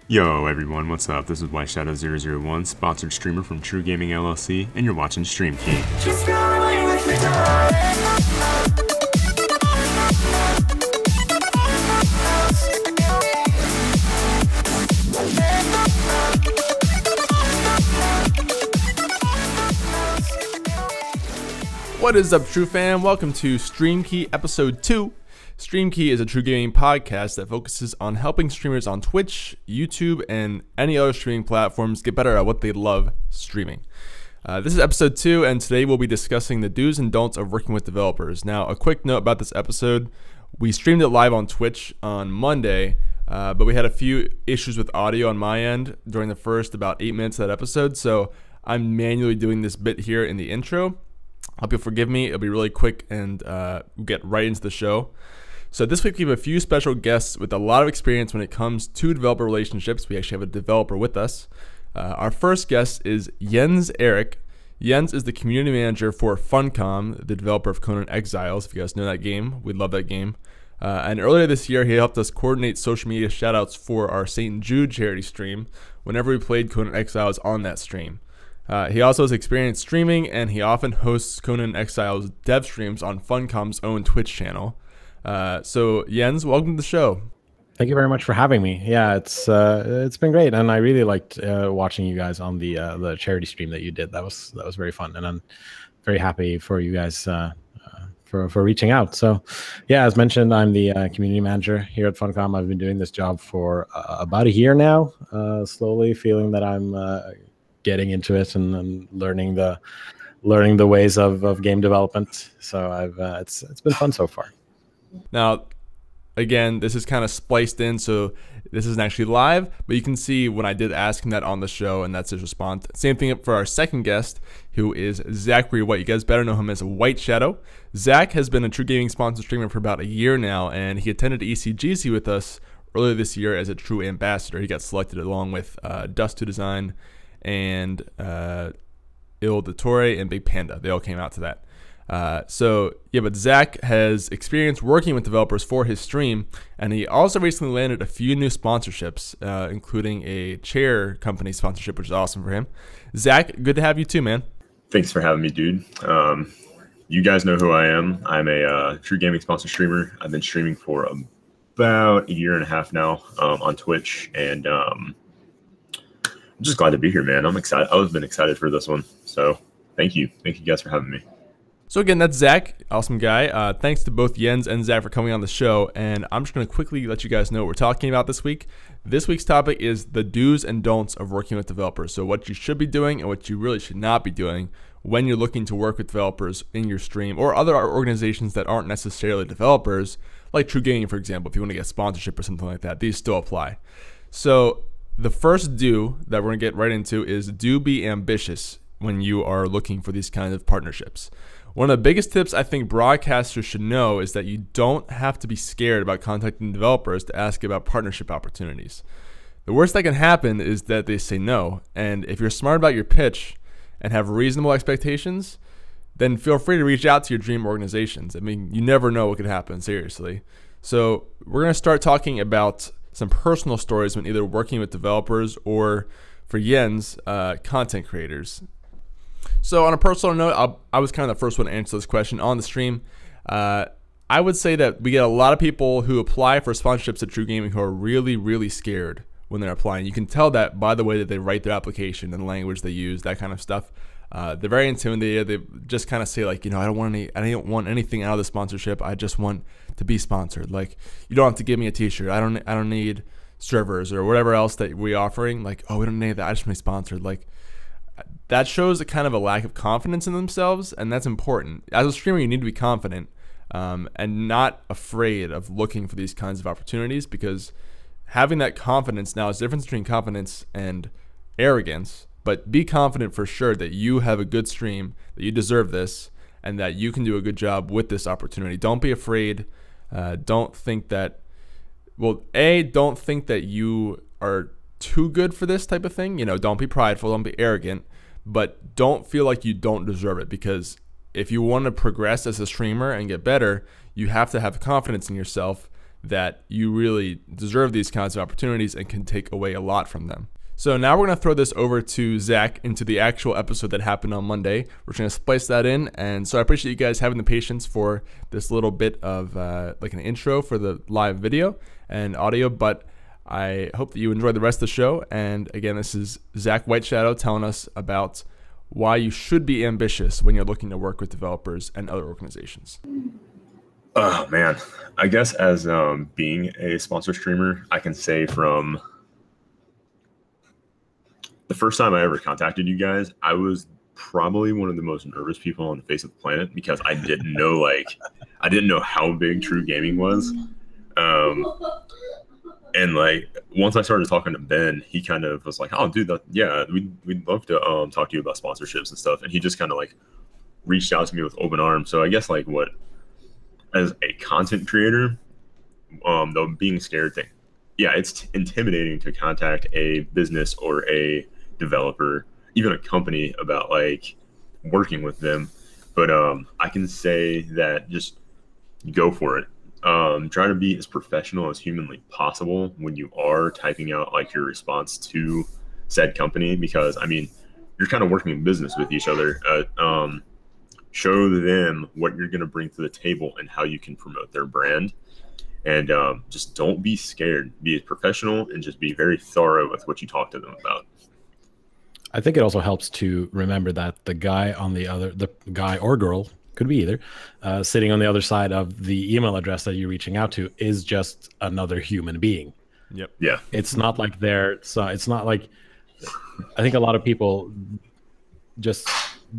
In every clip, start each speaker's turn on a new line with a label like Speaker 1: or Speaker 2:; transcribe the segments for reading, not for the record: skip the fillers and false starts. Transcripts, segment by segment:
Speaker 1: Yo everyone, what's up? This is White Shadow 001, sponsored streamer from TRUgaming LLC, and you're watching Stream Key. Just run away with your
Speaker 2: What is up, True Fam? Welcome to Stream Key Episode 2. Stream Key is a TRUgaming podcast that focuses on helping streamers on Twitch, YouTube, and any other streaming platforms get better at what they love, streaming. This is Episode 2, and today we'll be discussing the do's and don'ts of working with developers. Now, a quick note about this episode. We streamed it live on Twitch on Monday, but we had a few issues with audio on my end during the first about 8 minutes of that episode, so I'm manually doing this bit here in the intro. Hope you'll forgive me. It'll be really quick and get right into the show. So this week we have a few special guests with a lot of experience when it comes to developer relationships. We actually have a developer with us. Our first guest is Erik. Jens is the community manager for Funcom, the developer of Conan Exiles. If you guys know that game, we love that game. And earlier this year, he helped us coordinate social media shoutouts for our St. Jude charity stream whenever we played Conan Exiles on that stream. He also has experience streaming, and he often hosts Conan Exiles dev streams on Funcom's own Twitch channel. So Jens, welcome to the show.
Speaker 3: Thank you very much for having me. Yeah, it's been great, and I really liked watching you guys on the charity stream that you did. That was very fun, and I'm very happy for you guys for reaching out. So, yeah, as mentioned, I'm the community manager here at Funcom. I've been doing this job for about a year now. Slowly feeling that I'm getting into it and learning the ways of game development. So it's been fun so far.
Speaker 2: Now, again, this is kind of spliced in, so this isn't actually live, but you can see when I did ask him that on the show, and that's his response. Same thing for our second guest, who is Zachary White. You guys better know him as White Shadow. Zach has been a TRUgaming sponsored streamer for about a year now, and he attended ECGC with us earlier this year as a true ambassador. He got selected along with Dust to Design and Il Dottore and Big Panda. They all came out to that. But Zach has experience working with developers for his stream, and he also recently landed a few new sponsorships, including a chair company sponsorship, which is awesome for him. Zach, good to have you too, man.
Speaker 1: Thanks for having me, dude. You guys know who I am. I'm a TRUgaming sponsored streamer. I've been streaming for about a year and a half now on Twitch, and I'm just glad to be here, man. I'm excited. I've been excited for this one, so thank you. Thank you guys for having me.
Speaker 2: So again, that's Zach, awesome guy. Thanks to both Jens and Zach for coming on the show, and I'm just going to quickly let you guys know what we're talking about this week. This week's topic is the do's and don'ts of working with developers. So what you should be doing and what you really should not be doing when you're looking to work with developers in your stream or other organizations that aren't necessarily developers, like TRUgaming, for example. If you want to get sponsorship or something like that, these still apply. So the first do that we're going to get right into is do be ambitious when you are looking for these kinds of partnerships. One of the biggest tips I think broadcasters should know is that you don't have to be scared about contacting developers to ask about partnership opportunities. The worst that can happen is that they say no, and if you're smart about your pitch and have reasonable expectations, then feel free to reach out to your dream organizations. I mean, you never know what could happen, seriously. So we're going to start talking about some personal stories when either working with developers or, for Jens, content creators. So on a personal note, I was kind of the first one to answer this question on the stream. I would say that we get a lot of people who apply for sponsorships at TRUgaming who are really, really scared when they're applying. You can tell that by the way that they write their application and the language they use, that kind of stuff. They're very intimidated. They just kind of say like, I don't want anything out of the sponsorship. I just want to be sponsored. Like, you don't have to give me a T-shirt. I don't need servers or whatever else that we're offering. Like, oh, we don't need that. I just want to be sponsored. Like, that shows a kind of a lack of confidence in themselves, and that's important. As a streamer, you need to be confident and not afraid of looking for these kinds of opportunities, because having that confidence now is the difference between confidence and arrogance. But be confident for sure that you have a good stream, that you deserve this, and that you can do a good job with this opportunity. Don't be afraid. Don't think that, don't think that you are too good for this type of thing. Don't be prideful, don't be arrogant, but don't feel like you don't deserve it, because if you want to progress as a streamer and get better, you have to have confidence in yourself that you really deserve these kinds of opportunities and can take away a lot from them. So now we're going to throw this over to Zach into the actual episode that happened on Monday. We're going to splice that in. And so I appreciate you guys having the patience for this little bit of like an intro for the live video and audio. But I hope that you enjoy the rest of the show. And again, this is Zach Whiteshadow telling us about why you should be ambitious when you're looking to work with developers and other organizations.
Speaker 1: Oh, man. I guess as being a sponsor streamer, I can say from the first time I ever contacted you guys, I was probably one of the most nervous people on the face of the planet because I didn't know I didn't know how big TRUgaming was. And like once I started talking to Ben, he kind of was like, "Oh, dude, we'd love to talk to you about sponsorships and stuff." And he just kind of like reached out to me with open arms. So I guess like as a content creator, the being scared thing, yeah, it's intimidating to contact a business or a developer, even a company, about like working with them. But I can say that just go for it. Try to be as professional as humanly possible when you are typing out like your response to said company, because I mean, you're kind of working in business with each other. Show them what you're going to bring to the table and how you can promote their brand. And just don't be scared. Be as professional and just be very thorough with what you talk to them about.
Speaker 3: I think it also helps to remember that the guy or girl, could be either, sitting on the other side of the email address that you're reaching out to is just another human being.
Speaker 2: Yep.
Speaker 1: Yeah.
Speaker 3: It's not like it's not like, I think a lot of people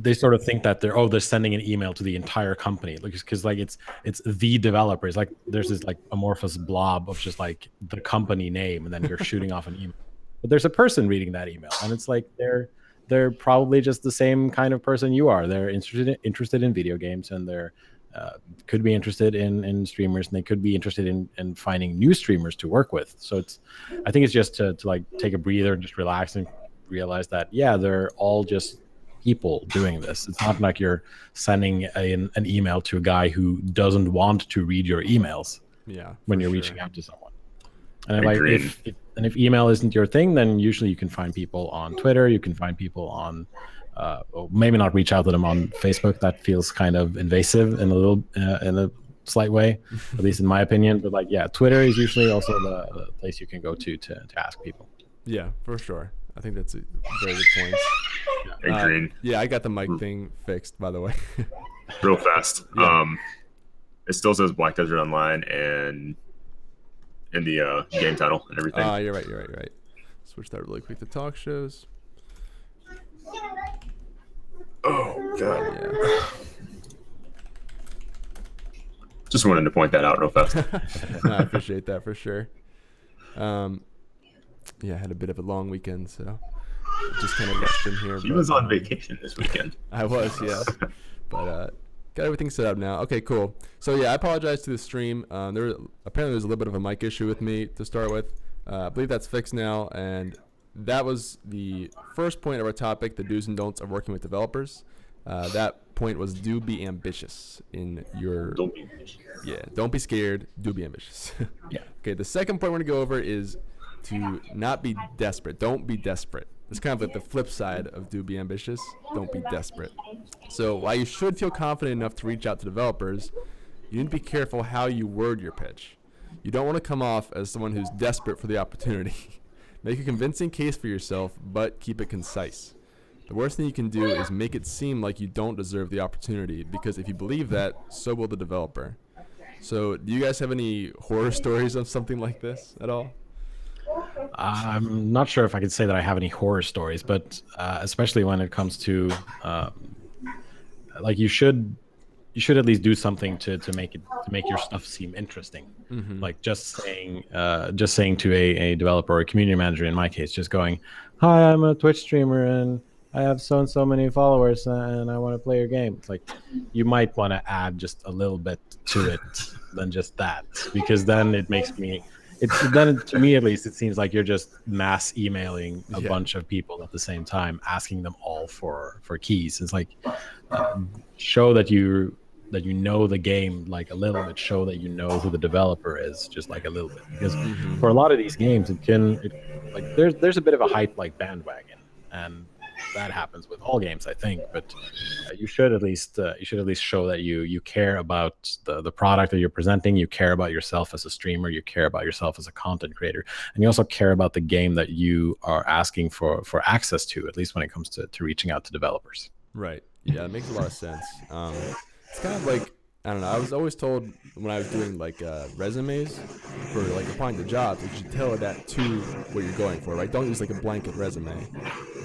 Speaker 3: they sort of think that they're sending an email to the entire company, because like it's the developers. Like there's this like amorphous blob of just like the company name, and then you're shooting off an email. But there's a person reading that email, and it's like they're probably just the same kind of person you are. They're interested in video games, and they're could be interested in streamers, and they could be interested in finding new streamers to work with. So I think it's just to like take a breather and just relax and realize that, yeah, they're all just people doing this. It's not like you're sending an email to a guy who doesn't want to read your emails.
Speaker 2: Yeah,
Speaker 3: when you're reaching out to someone. And if email isn't your thing, then usually you can find people on Twitter. You can find people on, maybe not reach out to them on Facebook. That feels kind of invasive in a slight way, at least in my opinion. But like, yeah, Twitter is usually also the place you can go to ask people.
Speaker 2: Yeah, for sure. I think that's a very good point.
Speaker 1: Agreed.
Speaker 2: Yeah, I got the mic thing fixed, by the way.
Speaker 1: Real fast.
Speaker 2: Yeah.
Speaker 1: It still says Black Desert Online and in the game title and everything.
Speaker 2: You're right. Switch that really quick to talk shows.
Speaker 1: Oh, God.
Speaker 2: Yeah.
Speaker 1: Just wanted to point that out real fast.
Speaker 2: I appreciate that for sure. Yeah, I had a bit of a long weekend, so just kind of rushed in here.
Speaker 1: He was on vacation this weekend.
Speaker 2: I was, yes. But got everything set up now. Okay, cool. So yeah, I apologize to the stream. Apparently there's a little bit of a mic issue with me to start with. I believe that's fixed now, and that was the first point of our topic, the do's and don'ts of working with developers. That point was do be ambitious in your...
Speaker 1: Don't be ambitious.
Speaker 2: Yeah, don't be scared. Do be ambitious.
Speaker 3: Yeah.
Speaker 2: Okay, the second point we're going to go over is to not be desperate. Don't be desperate. It's kind of like the flip side of do be ambitious. Don't be desperate. So while you should feel confident enough to reach out to developers, you need to be careful how you word your pitch. You don't want to come off as someone who's desperate for the opportunity. Make a convincing case for yourself, but keep it concise. The worst thing you can do is make it seem like you don't deserve the opportunity, because if you believe that, so will the developer. So do you guys have any horror stories of something like this at all?
Speaker 3: I'm not sure if I could say that I have any horror stories, but especially when it comes to like you should at least do something to make your stuff seem interesting. Mm-hmm. Like just saying to a developer or a community manager, in my case, just going, "Hi, I'm a Twitch streamer and I have so and so many followers and I want to play your game." It's like you might want to add just a little bit to it than just that, because then it makes me. Then to me at least, it seems like you're just mass emailing a bunch of people at the same time, asking them all for keys. It's like show that you that you know the game like a little bit, show that you know who the developer is just like a little bit, because for a lot of these games like there's a bit of a hype like bandwagon, and that happens with all games, I think. But you should at least show that you care about the product that you're presenting, you care about yourself as a streamer, you care about yourself as a content creator, and you also care about the game that you are asking for access to, at least when it comes to reaching out to developers.
Speaker 2: Right. Yeah, it makes a lot of sense. It's kind of like, I don't know, I was always told when I was doing like resumes for like applying to jobs, you should tailor that to what you're going for, right? Don't use like a blanket resume.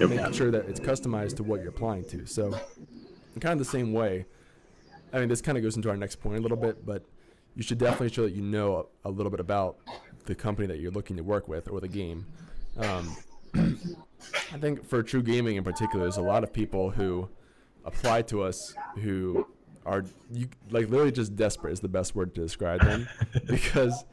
Speaker 2: Make sure that it's customized to what you're applying to. So in kind of the same way, I mean, this kind of goes into our next point a little bit, but you should definitely show that you know a little bit about the company that you're looking to work with or the game. I think for TRUgaming in particular, there's a lot of people who apply to us who are like literally just desperate is the best word to describe them, because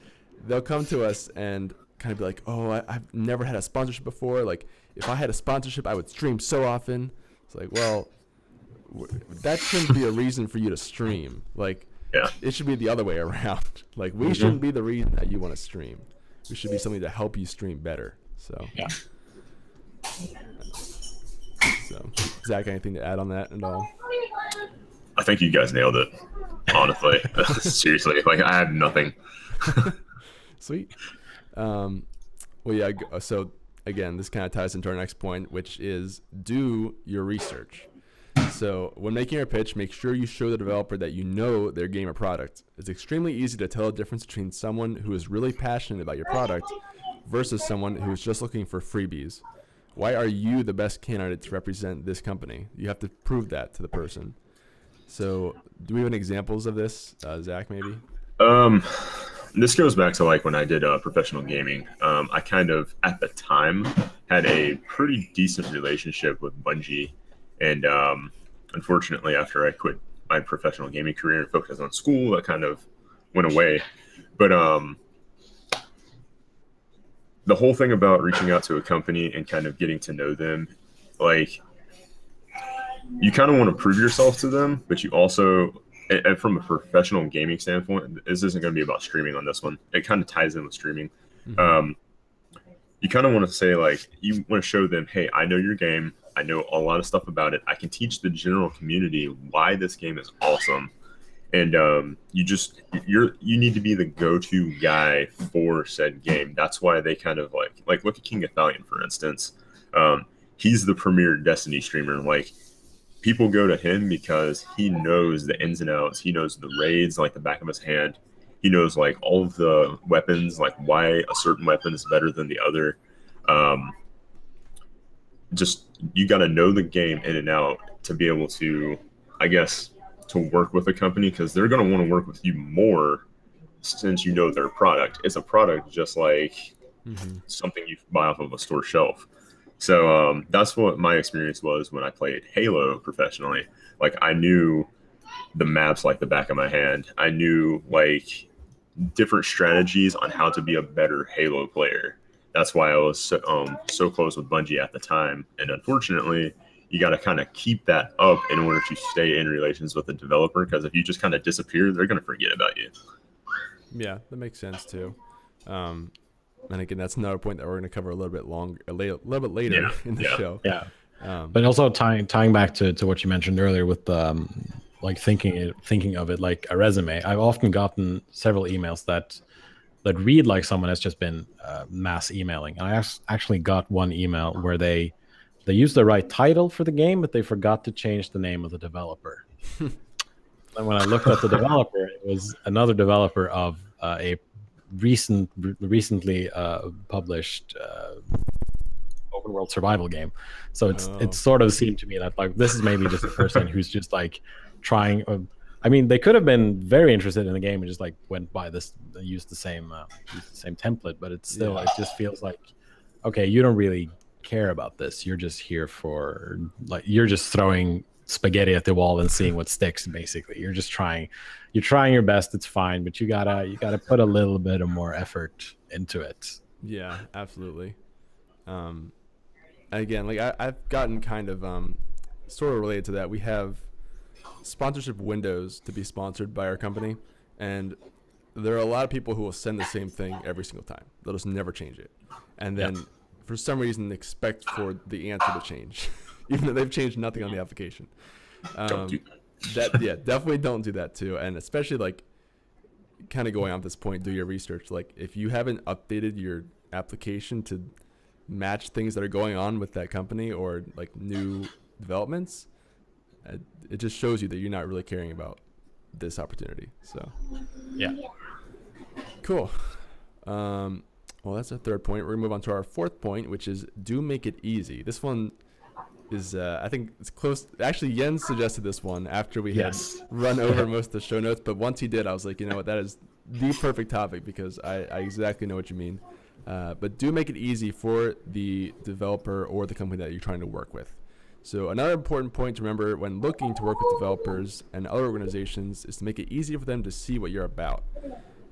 Speaker 2: they'll come to us and kind of be like, oh, I've never had a sponsorship before. Like, if I had a sponsorship, I would stream so often. It's like, well, that shouldn't be a reason for you to stream. Like, it should be the other way around. Like, we shouldn't be the reason that you want to stream. We should be something to help you stream better. So, So, Zach, anything to add on that at all?
Speaker 1: I think you guys nailed it, honestly. Seriously, like, I have nothing.
Speaker 2: Sweet. Well, yeah, so again, this kind of ties into our next point, which is do your research. So when making your pitch, make sure you show the developer that you know their game or product. It's extremely easy to tell the difference between someone who is really passionate about your product versus someone who is just looking for freebies. Why are you the best candidate to represent this company? You have to prove that to the person. So do we have any examples of this, Zach, maybe?
Speaker 1: This goes back to like when I did professional gaming. I kind of, at the time, had a pretty decent relationship with Bungie. And unfortunately, after I quit my professional gaming career and focused on school, that kind of went away. But the whole thing about reaching out to a company and kind of getting to know them, like, you kind of want to prove yourself to them, but you also, and from a professional gaming standpoint, this isn't going to be about streaming on this one. It kind of ties in with streaming. Mm-hmm. You kind of want to say, like, you want to show them, hey, I know your game. I know a lot of stuff about it. I can teach the general community why this game is awesome. And you need to be the go-to guy for said game. That's why they kind of like look at King Ithalian, for instance. He's the premier Destiny streamer. Like, people go to him because he knows the ins and outs. He knows the raids like the back of his hand. He knows like all of the weapons, like why a certain weapon is better than the other. Just, you got to know the game in and out to be able to, I guess, to work with a company, because they're going to want to work with you more since you know their product. It's a product just like something you buy off of a store shelf. So that's what my experience was when I played Halo professionally. Like, I knew the maps like the back of my hand. I knew like different strategies on how to be a better Halo player. That's why I was so close with Bungie at the time. And unfortunately, you got to kind of keep that up in order to stay in relations with the developer, because if you just kind of disappear, they're going to forget about you.
Speaker 2: Yeah, that makes sense too. And again, that's another point that we're going to cover a little bit later in the show. Yeah.
Speaker 3: But also tying back to what you mentioned earlier with like thinking of it like a resume. I've often gotten several emails that read like someone has just been mass emailing. And I actually got one email where they used the right title for the game, but they forgot to change the name of the developer. And when I looked at the developer, it was another developer of a recently published open world survival game. So it sort of seemed to me that like this is maybe just a person who's just like trying. I mean, they could have been very interested in the game and just like went by this, used the same template, but it's still it just feels like, okay, you don't really care about this. You're just here for like, you're just throwing spaghetti at the wall and seeing what sticks. Basically, you're trying your best. It's fine, but you gotta put a little bit of more effort into it.
Speaker 2: Yeah, absolutely. Again, like I've gotten kind of sort of related to that. We have sponsorship windows to be sponsored by our company, and there are a lot of people who will send the same thing every single time. They'll just never change it, and then for some reason expect for the answer to change, even though they've changed nothing on the application.
Speaker 1: Don't do that.
Speaker 2: Yeah, definitely don't do that too, and especially like kind of going on this point, do your research. Like if you haven't updated your application to match things that are going on with that company or like new developments, it just shows you that you're not really caring about this opportunity. So
Speaker 3: Yeah.
Speaker 2: cool. Well, that's our third point. We're gonna move on to our fourth point, which is do make it easy. This one is I think it's close. Actually, Jens suggested this one after we had run over most of the show notes, but once he did, I was like, you know what, that is the perfect topic because I exactly know what you mean. But do make it easy for the developer or the company that you're trying to work with. So another important point to remember when looking to work with developers and other organizations is to make it easy for them to see what you're about.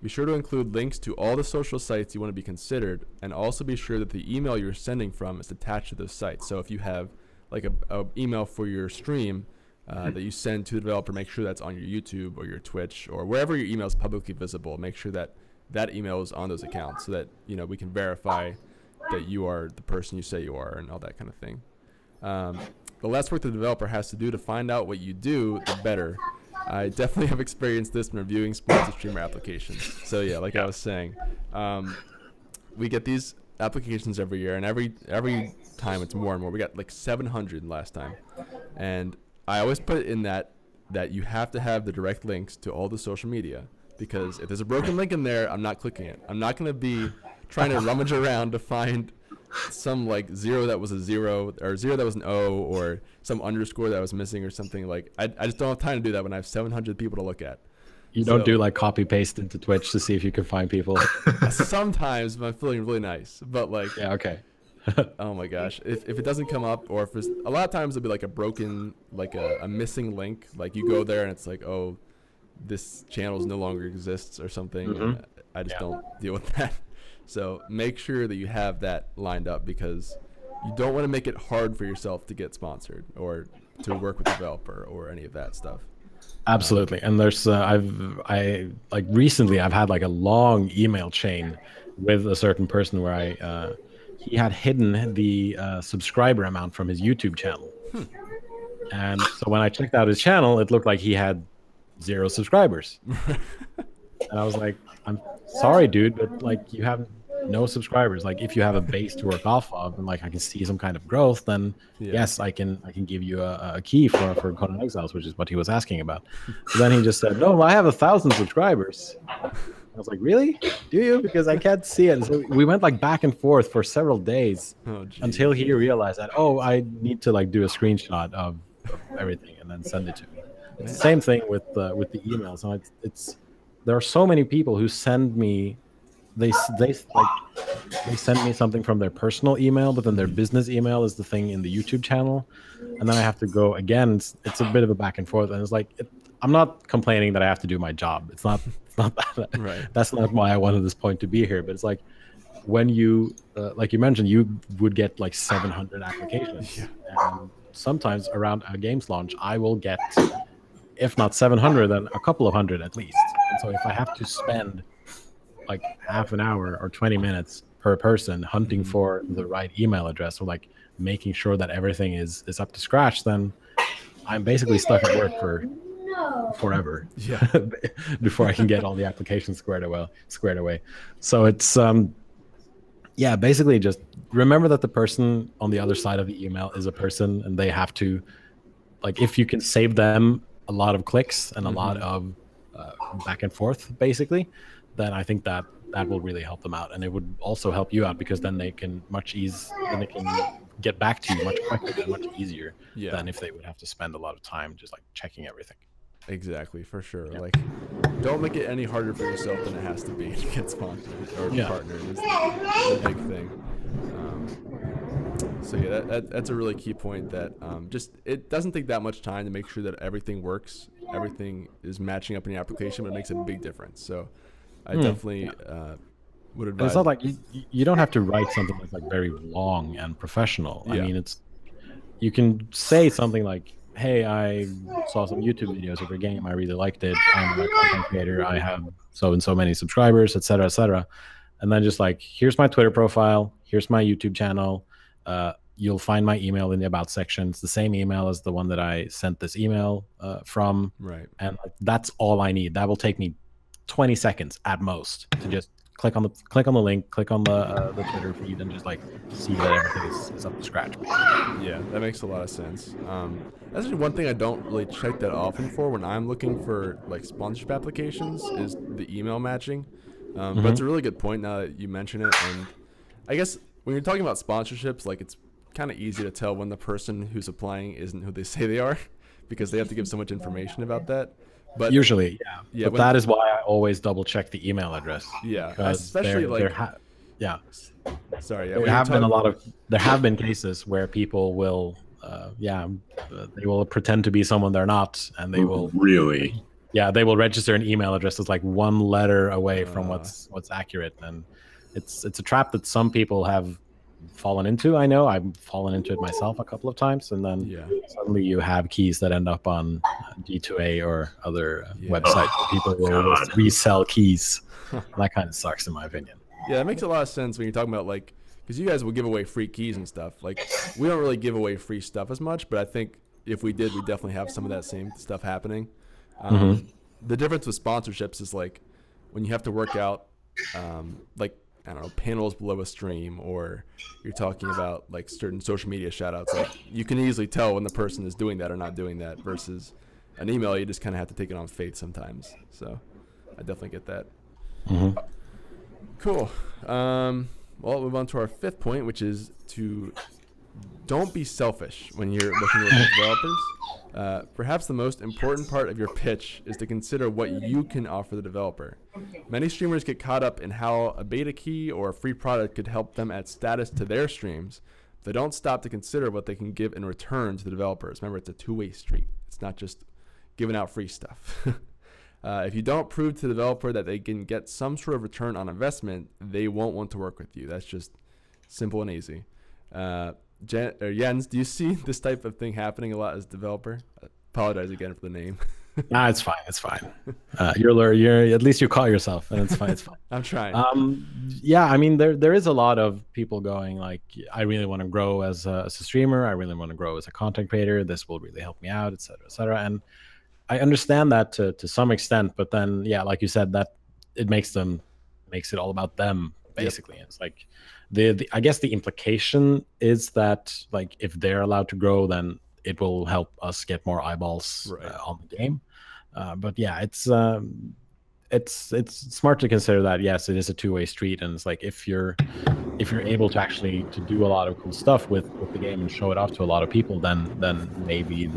Speaker 2: Be sure to include links to all the social sites you want to be considered, and also be sure that the email you're sending from is attached to those sites. So if you have like a email for your stream that you send to the developer, make sure that's on your YouTube or your Twitch or wherever your email is publicly visible. Make sure that that email is on those accounts so that, you know, we can verify that you are the person you say you are and all that kind of thing. The less work the developer has to do to find out what you do, the better. I definitely have experienced this when reviewing sponsored streamer applications. So yeah, like I was saying, we get these applications every year, and every time it's more and more. We got like 700 last time, and I always put in that you have to have the direct links to all the social media, because if there's a broken link in there, I'm not clicking it. I'm not going to be trying to rummage around to find some like 0 that was a 0 or 0 that was an O or some underscore that was missing or something. Like I just don't have time to do that when I have 700 people to look at.
Speaker 3: You don't do like copy paste into Twitch to see if you can find people.
Speaker 2: Sometimes I'm feeling really nice, but like,
Speaker 3: yeah, okay.
Speaker 2: Oh my gosh, if it doesn't come up, or if it's, a lot of times it'll be like a broken, like a missing link. Like you go there and it's like, oh, this channel no longer exists or something. And I just don't deal with that. So make sure that you have that lined up, because you don't want to make it hard for yourself to get sponsored or to work with a developer or any of that stuff.
Speaker 3: Absolutely. And there's recently I've had like a long email chain with a certain person where he had hidden the subscriber amount from his YouTube channel. And so when I checked out his channel, it looked like he had 0 subscribers. And I was like, I'm sorry, dude, but like you have no subscribers. Like if you have a base to work off of and like I can see some kind of growth, then yes, I can give you a key for Conan Exiles, which is what he was asking about. But then he just said, no, I have 1,000 subscribers. I was like, really? Do you? Because I can't see it. And so we went like back and forth for several days until he realized that, oh, I need to like do a screenshot of everything and then send it to me. It's the same thing with the emails. So it's there are so many people who send me they send me something from their personal email, but then their business email is the thing in the YouTube channel, and then I have to go again. It's a bit of a back and forth, and it's like I'm not complaining that I have to do my job. It's not that.
Speaker 2: Right.
Speaker 3: That's not why I wanted this point to be here. But it's like when you like you mentioned, you would get like 700 applications, and sometimes around a game's launch, I will get, if not 700, then a couple of hundred at least. And so if I have to spend like half an hour or 20 minutes per person hunting for the right email address or like making sure that everything is up to scratch, then I'm basically stuck at work for forever before I can get all the applications squared away. So it's basically just remember that the person on the other side of the email is a person, and they have to, like, if you can save them a lot of clicks and a lot of back and forth basically, then I think that will really help them out, and it would also help you out, because then they can get back to you much quicker and much easier than if they would have to spend a lot of time just like checking everything.
Speaker 2: Exactly, for sure. Like, don't make it any harder for yourself than it has to be to get sponsored or partnered is the big thing. So yeah, that's a really key point, that just it doesn't take that much time to make sure that everything works, everything is matching up in your application, but it makes a big difference. So I definitely would advise.
Speaker 3: And it's not like you don't have to write something that's like very long and professional. I mean, you can say something like, hey, I saw some YouTube videos of your game, I really liked it, I'm a content creator, I have so and so many subscribers, etc., etc. And then just like, here's my Twitter profile, here's my YouTube channel. You'll find my email in the about section. It's the same email as the one that I sent this email from.
Speaker 2: Right.
Speaker 3: And like, that's all I need. That will take me 20 seconds at most to just click on the link, click on the Twitter feed, and just like see that everything is up to scratch.
Speaker 2: Yeah, that makes a lot of sense. That's actually one thing I don't really check that often for when I'm looking for like sponsorship applications is the email matching. But it's a really good point now that you mention it. And I guess when you're talking about sponsorships, like it's kind of easy to tell when the person who's applying isn't who they say they are because they have to give so much information about that. But
Speaker 3: usually, yeah. But that is why I always double check the email address.
Speaker 2: Yeah, especially
Speaker 3: yeah.
Speaker 2: Sorry.
Speaker 3: Yeah, there have been cases where people will, they will pretend to be someone they're not, and they will
Speaker 1: really.
Speaker 3: Yeah, they will register an email address that's like one letter away from what's accurate, and it's a trap that some people have fallen into. I know I've fallen into it myself a couple of times, and then suddenly you have keys that end up on G2A or other websites where people will resell keys. That kind of sucks, in my opinion.
Speaker 2: Yeah, it makes a lot of sense when you're talking about like, because you guys will give away free keys and stuff. Like, we don't really give away free stuff as much, but I think if we did, we definitely have some of that same stuff happening. The difference with sponsorships is like when you have to work out like, I don't know, panels below a stream, or you're talking about like certain social media shout outs, like you can easily tell when the person is doing that or not doing that, versus an email, you just kind of have to take it on faith sometimes. So I definitely get that. Cool. Well, we'll move on to our fifth point, which is to don't be selfish when you're looking at developers. Perhaps the most important part of your pitch is to consider what you can offer the developer. Many streamers get caught up in how a beta key or a free product could help them add status to their streams. They don't stop to consider what they can give in return to the developers. Remember, it's a two-way street. It's not just giving out free stuff. If you don't prove to the developer that they can get some sort of return on investment, they won't want to work with you. That's just simple and easy. Jens, do you see this type of thing happening a lot as a developer? I apologize again for the name.
Speaker 3: Nah, it's fine. It's fine. You're at least you call yourself, and it's fine. It's fine.
Speaker 2: I'm trying.
Speaker 3: Yeah, I mean, there is a lot of people going like, I really want to grow as a streamer. I really want to grow as a content creator. This will really help me out, et cetera, et cetera. And I understand that to some extent, but then, yeah, like you said, that it makes it all about them, basically. Yep. It's like I guess the implication is that like if they're allowed to grow, then it will help us get more eyeballs on the game. But yeah, it's smart to consider that, yes, it is a two-way street, and it's like if you're able to actually to do a lot of cool stuff with the game and show it off to a lot of people, then maybe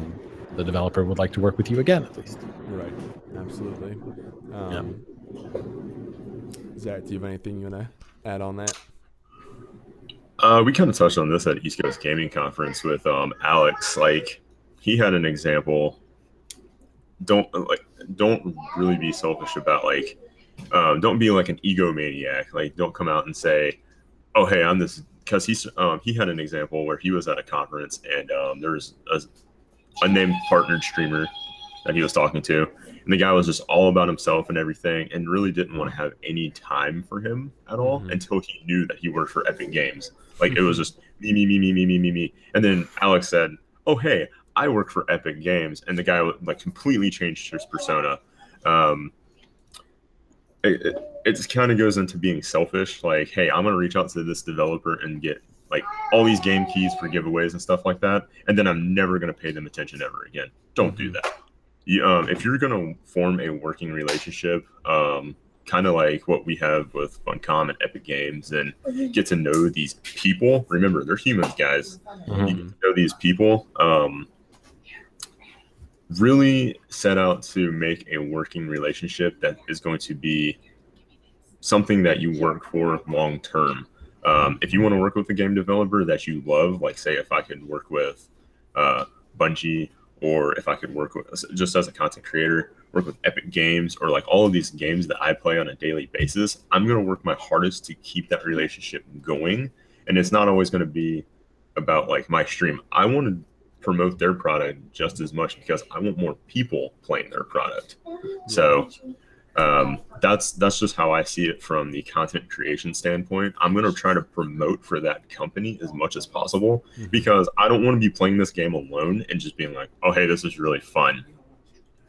Speaker 3: the developer would like to work with you again, at least.
Speaker 2: Right. Absolutely. Zach, do you have anything you want to add on that?
Speaker 1: We kind of touched on this at East Coast Gaming Conference with Alex. Like, he had an example. Don't really be selfish about like, don't be like an egomaniac. Like, don't come out and say, "Oh, hey, I'm this," because he had an example where he was at a conference and there was a unnamed partnered streamer that he was talking to, and the guy was just all about himself and everything, and really didn't want to have any time for him at all until he knew that he worked for Epic Games. Like, it was just me. And then Alex said, "Oh, hey, I work for Epic Games," and the guy like completely changed his persona. It just kind of goes into being selfish. Like, hey, I'm gonna reach out to this developer and get like all these game keys for giveaways and stuff like that, and then I'm never gonna pay them attention ever again. Don't do that. If you're gonna form a working relationship, kind of like what we have with Funcom and Epic Games, and get to know these people. Remember, they're humans, guys. You get to know these people. Really set out to make a working relationship that is going to be something that you work for long term. If you want to work with a game developer that you love, like say if I could work with Bungie, or if I could work with, just as a content creator, work with Epic Games, or like all of these games that I play on a daily basis, I'm going to work my hardest to keep that relationship going. And it's not always going to be about like my stream. I want to promote their product just as much because I want more people playing their product. So that's just how I see it from the content creation standpoint. I'm going to try to promote for that company as much as possible because I don't want to be playing this game alone and just being like, oh, hey, this is really fun,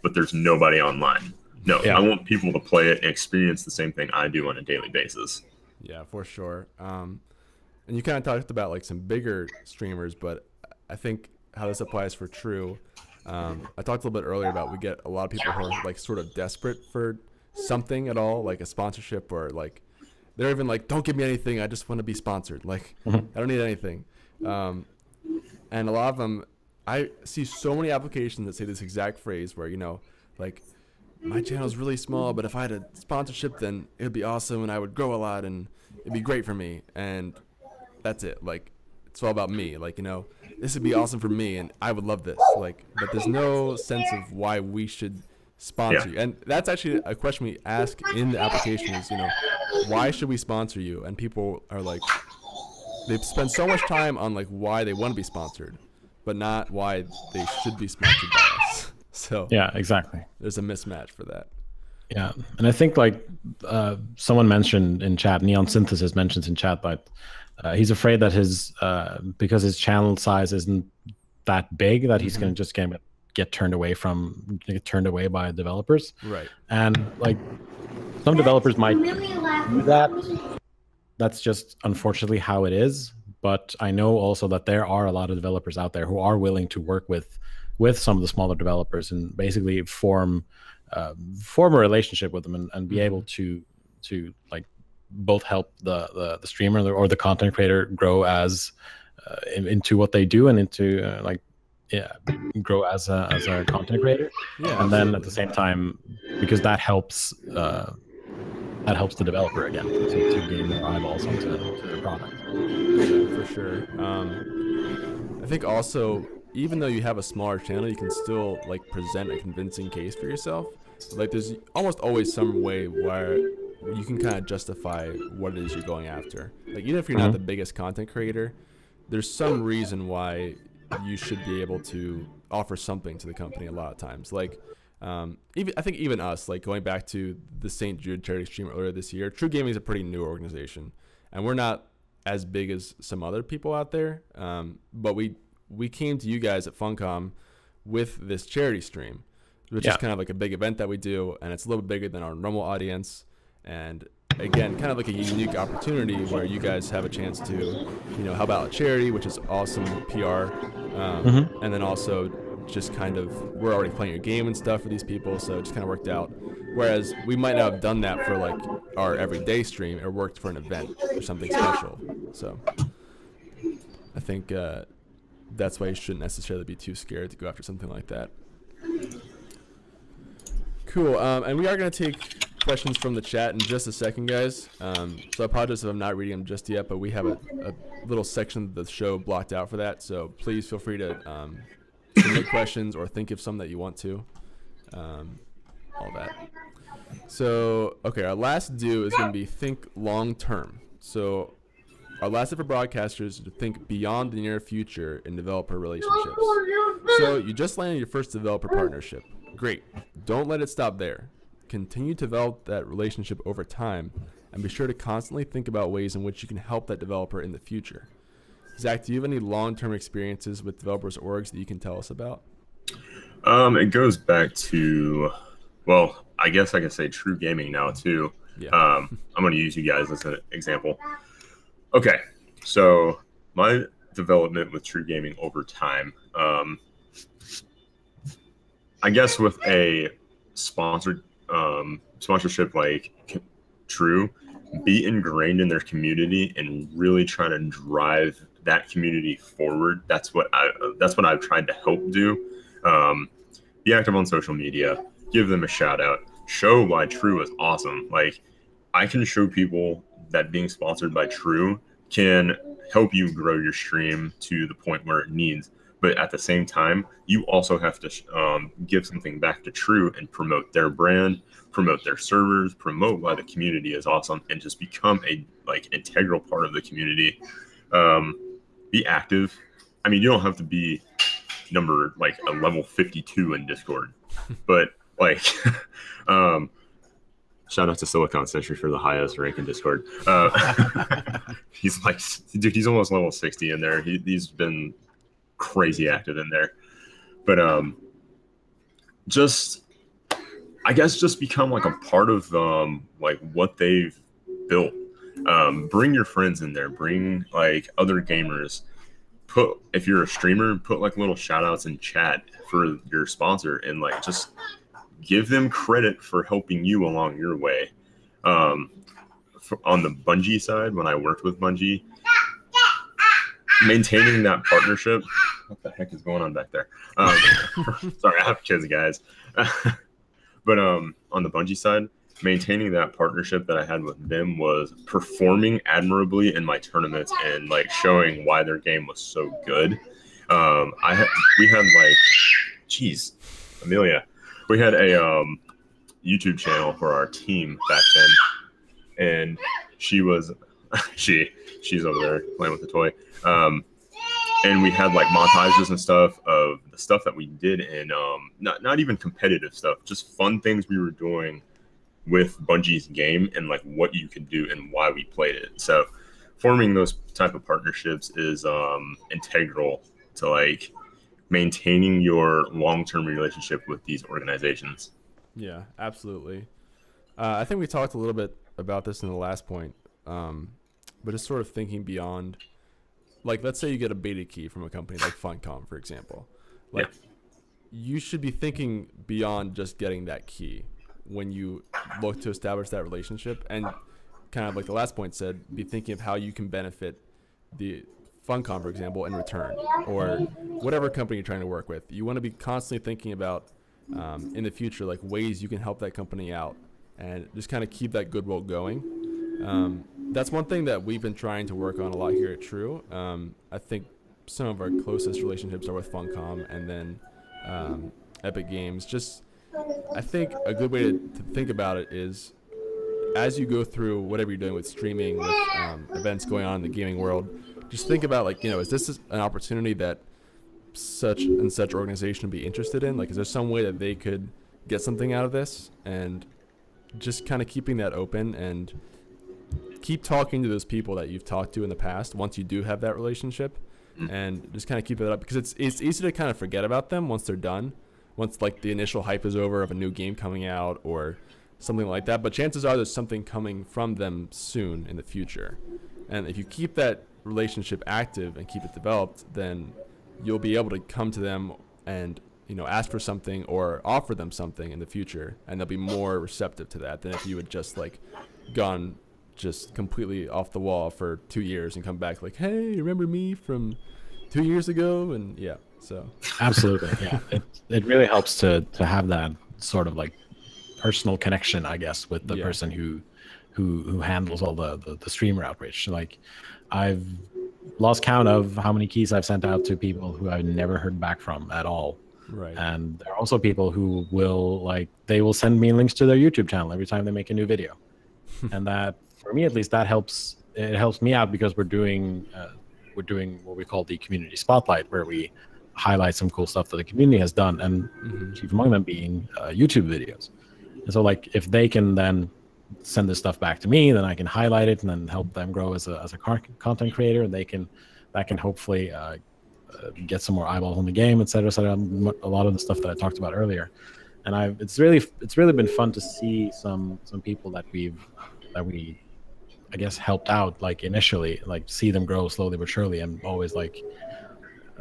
Speaker 1: but there's nobody online. No, I want people to play it and experience the same thing I do on a daily basis.
Speaker 2: Yeah, for sure. And you kind of talked about like some bigger streamers, but I think how this applies for True. I talked a little bit earlier about we get a lot of people who are like sort of desperate for something at all, like a sponsorship, or like they're even like, don't give me anything, I just want to be sponsored. Like I don't need anything. And a lot of them, I see so many applications that say this exact phrase where, you know, like my channel is really small, but if I had a sponsorship, then it would be awesome and I would grow a lot and it'd be great for me. And that's it. Like, it's all about me. Like, you know, this would be awesome for me and I would love this. Like, but there's no sense of why we should sponsor you. And that's actually a question we ask in the application is, you know, why should we sponsor you? And people are like, they spend so much time on like why they want to be sponsored, but not why they should be sponsored by us. So
Speaker 3: yeah, exactly.
Speaker 2: There's a mismatch for that.
Speaker 3: Yeah, and I think like someone mentioned in chat, Neon Synthesis mentions in chat that he's afraid that his because his channel size isn't that big that he's going to just get turned away by developers.
Speaker 2: Right.
Speaker 3: And like some developers might do that. That's just unfortunately how it is. But I know also that there are a lot of developers out there who are willing to work with some of the smaller developers and basically form a relationship with them and be able to like both help the streamer or the content creator grow as into what they do and into grow as a content creator.
Speaker 2: Yeah,
Speaker 3: and then at the same time, because that helps the developer again to gain more eyeballs onto their product.
Speaker 2: Yeah, for sure. I think also, even though you have a smaller channel, you can still like present a convincing case for yourself. Like there's almost always some way where you can kind of justify what it is you're going after. Like even if you're not the biggest content creator, there's some reason why you should be able to offer something to the company a lot of times. Like I think even us, like going back to the St. Jude charity stream earlier this year, TRUgaming is a pretty new organization and we're not as big as some other people out there. But we came to you guys at Funcom with this charity stream, which is kind of like a big event that we do, and it's a little bit bigger than our normal audience. And again, kind of like a unique opportunity where you guys have a chance to, you know, help out a charity, which is awesome PR. And then also just kind of, we're already playing a game and stuff for these people, so it just kind of worked out. Whereas we might not have done that for like our everyday stream, it worked for an event or something special. So I think that's why you shouldn't necessarily be too scared to go after something like that. Cool. And we are going to take questions from the chat in just a second, guys. So I apologize if I'm not reading them just yet, but we have a little section of the show blocked out for that. So please feel free to submit questions or think of some that you want to. All that. So, okay, our last do is going to be think long term. So our last tip for broadcasters is to think beyond the near future in developer relationships. So you just landed your first developer partnership. Great. Don't let it stop there. Continue to develop that relationship over time and be sure to constantly think about ways in which you can help that developer in the future. Zach, do you have any long-term experiences with developers orgs that you can tell us about?
Speaker 1: It goes back to, well, I guess I can say TRUgaming now too.
Speaker 2: Yeah.
Speaker 1: I'm going to use you guys as an example. Okay, so my development with TRUgaming over time, I guess with a sponsorship like True, be ingrained in their community and really try to drive that community forward. That's what I've tried to help do. Be active on social media, give them a shout out, show why True is awesome. Like I can show people that being sponsored by True can help you grow your stream to the point where it needs. But at the same time, you also have to give something back to True and promote their brand, promote their servers, promote why the community is awesome, and just become a integral part of the community. Be active. I mean, you don't have to be number like a level 52 in Discord. But like, shout out to Silicon Century for the highest rank in Discord. He's like, dude, he's almost level 60 in there. He's been crazy active in there. But just, I guess, just become like a part of like what they've built. Bring your friends in there. Bring like other gamers. If you're a streamer, put like little shout outs in chat for your sponsor, and like just give them credit for helping you along your way. On the Bungie side, when I worked with Bungie, maintaining that partnership. What the heck is going on back there? Sorry, I have kids, guys. But on the Bungie side, maintaining that partnership that I had with them was performing admirably in my tournaments and like showing why their game was so good. We had like, geez, Amelia, we had a YouTube channel for our team back then, and she was she's over there playing with the toy. And we had like montages and stuff of the stuff that we did, and not even competitive stuff, just fun things we were doing with Bungie's game and like what you could do and why we played it. So forming those type of partnerships is integral to like maintaining your long-term relationship with these organizations.
Speaker 2: Yeah, absolutely. I think we talked a little bit about this in the last point, but just sort of thinking beyond. Like, let's say you get a beta key from a company like Funcom, for example. Like, you should be thinking beyond just getting that key when you look to establish that relationship. And kind of like the last point said, be thinking of how you can benefit the Funcom, for example, in return, or whatever company you're trying to work with. You want to be constantly thinking about, in the future, like ways you can help that company out and just kind of keep that goodwill going. That's one thing that we've been trying to work on a lot here at True. I think some of our closest relationships are with Funcom and then Epic Games. Just, I think a good way to think about it is as you go through whatever you're doing with streaming, with events going on in the gaming world, just think about like, is this an opportunity that such and such organization would be interested in? Like, is there some way that they could get something out of this? And just kind of keeping that open and keep talking to those people that you've talked to in the past once you do have that relationship, and just kind of keep it up, because it's easy to kind of forget about them once they're done, once like the initial hype is over of a new game coming out or something like that. But chances are there's something coming from them soon in the future, and if you keep that relationship active and keep it developed, then you'll be able to come to them and ask for something or offer them something in the future, and they'll be more receptive to that than if you had just like gone just completely off the wall for 2 years and come back like, hey, remember me from 2 years ago? And yeah, so
Speaker 3: absolutely. Yeah, it really helps to have that sort of like personal connection, I guess, with the person who handles all the streamer outreach. Like, I've lost count of how many keys I've sent out to people who I've never heard back from at all.
Speaker 2: Right.
Speaker 3: And there are also people who will they will send me links to their YouTube channel every time they make a new video. And that, for me at least, that helps. It helps me out because we're doing what we call the community spotlight, where we highlight some cool stuff that the community has done, and chief among them being YouTube videos. And so, like, if they can then send this stuff back to me, then I can highlight it and then help them grow as a content creator, and that can hopefully get some more eyeballs on the game, etc., etc. A lot of the stuff that I talked about earlier, and it's really been fun to see some people that we I guess helped out, like initially, like see them grow slowly but surely, and always like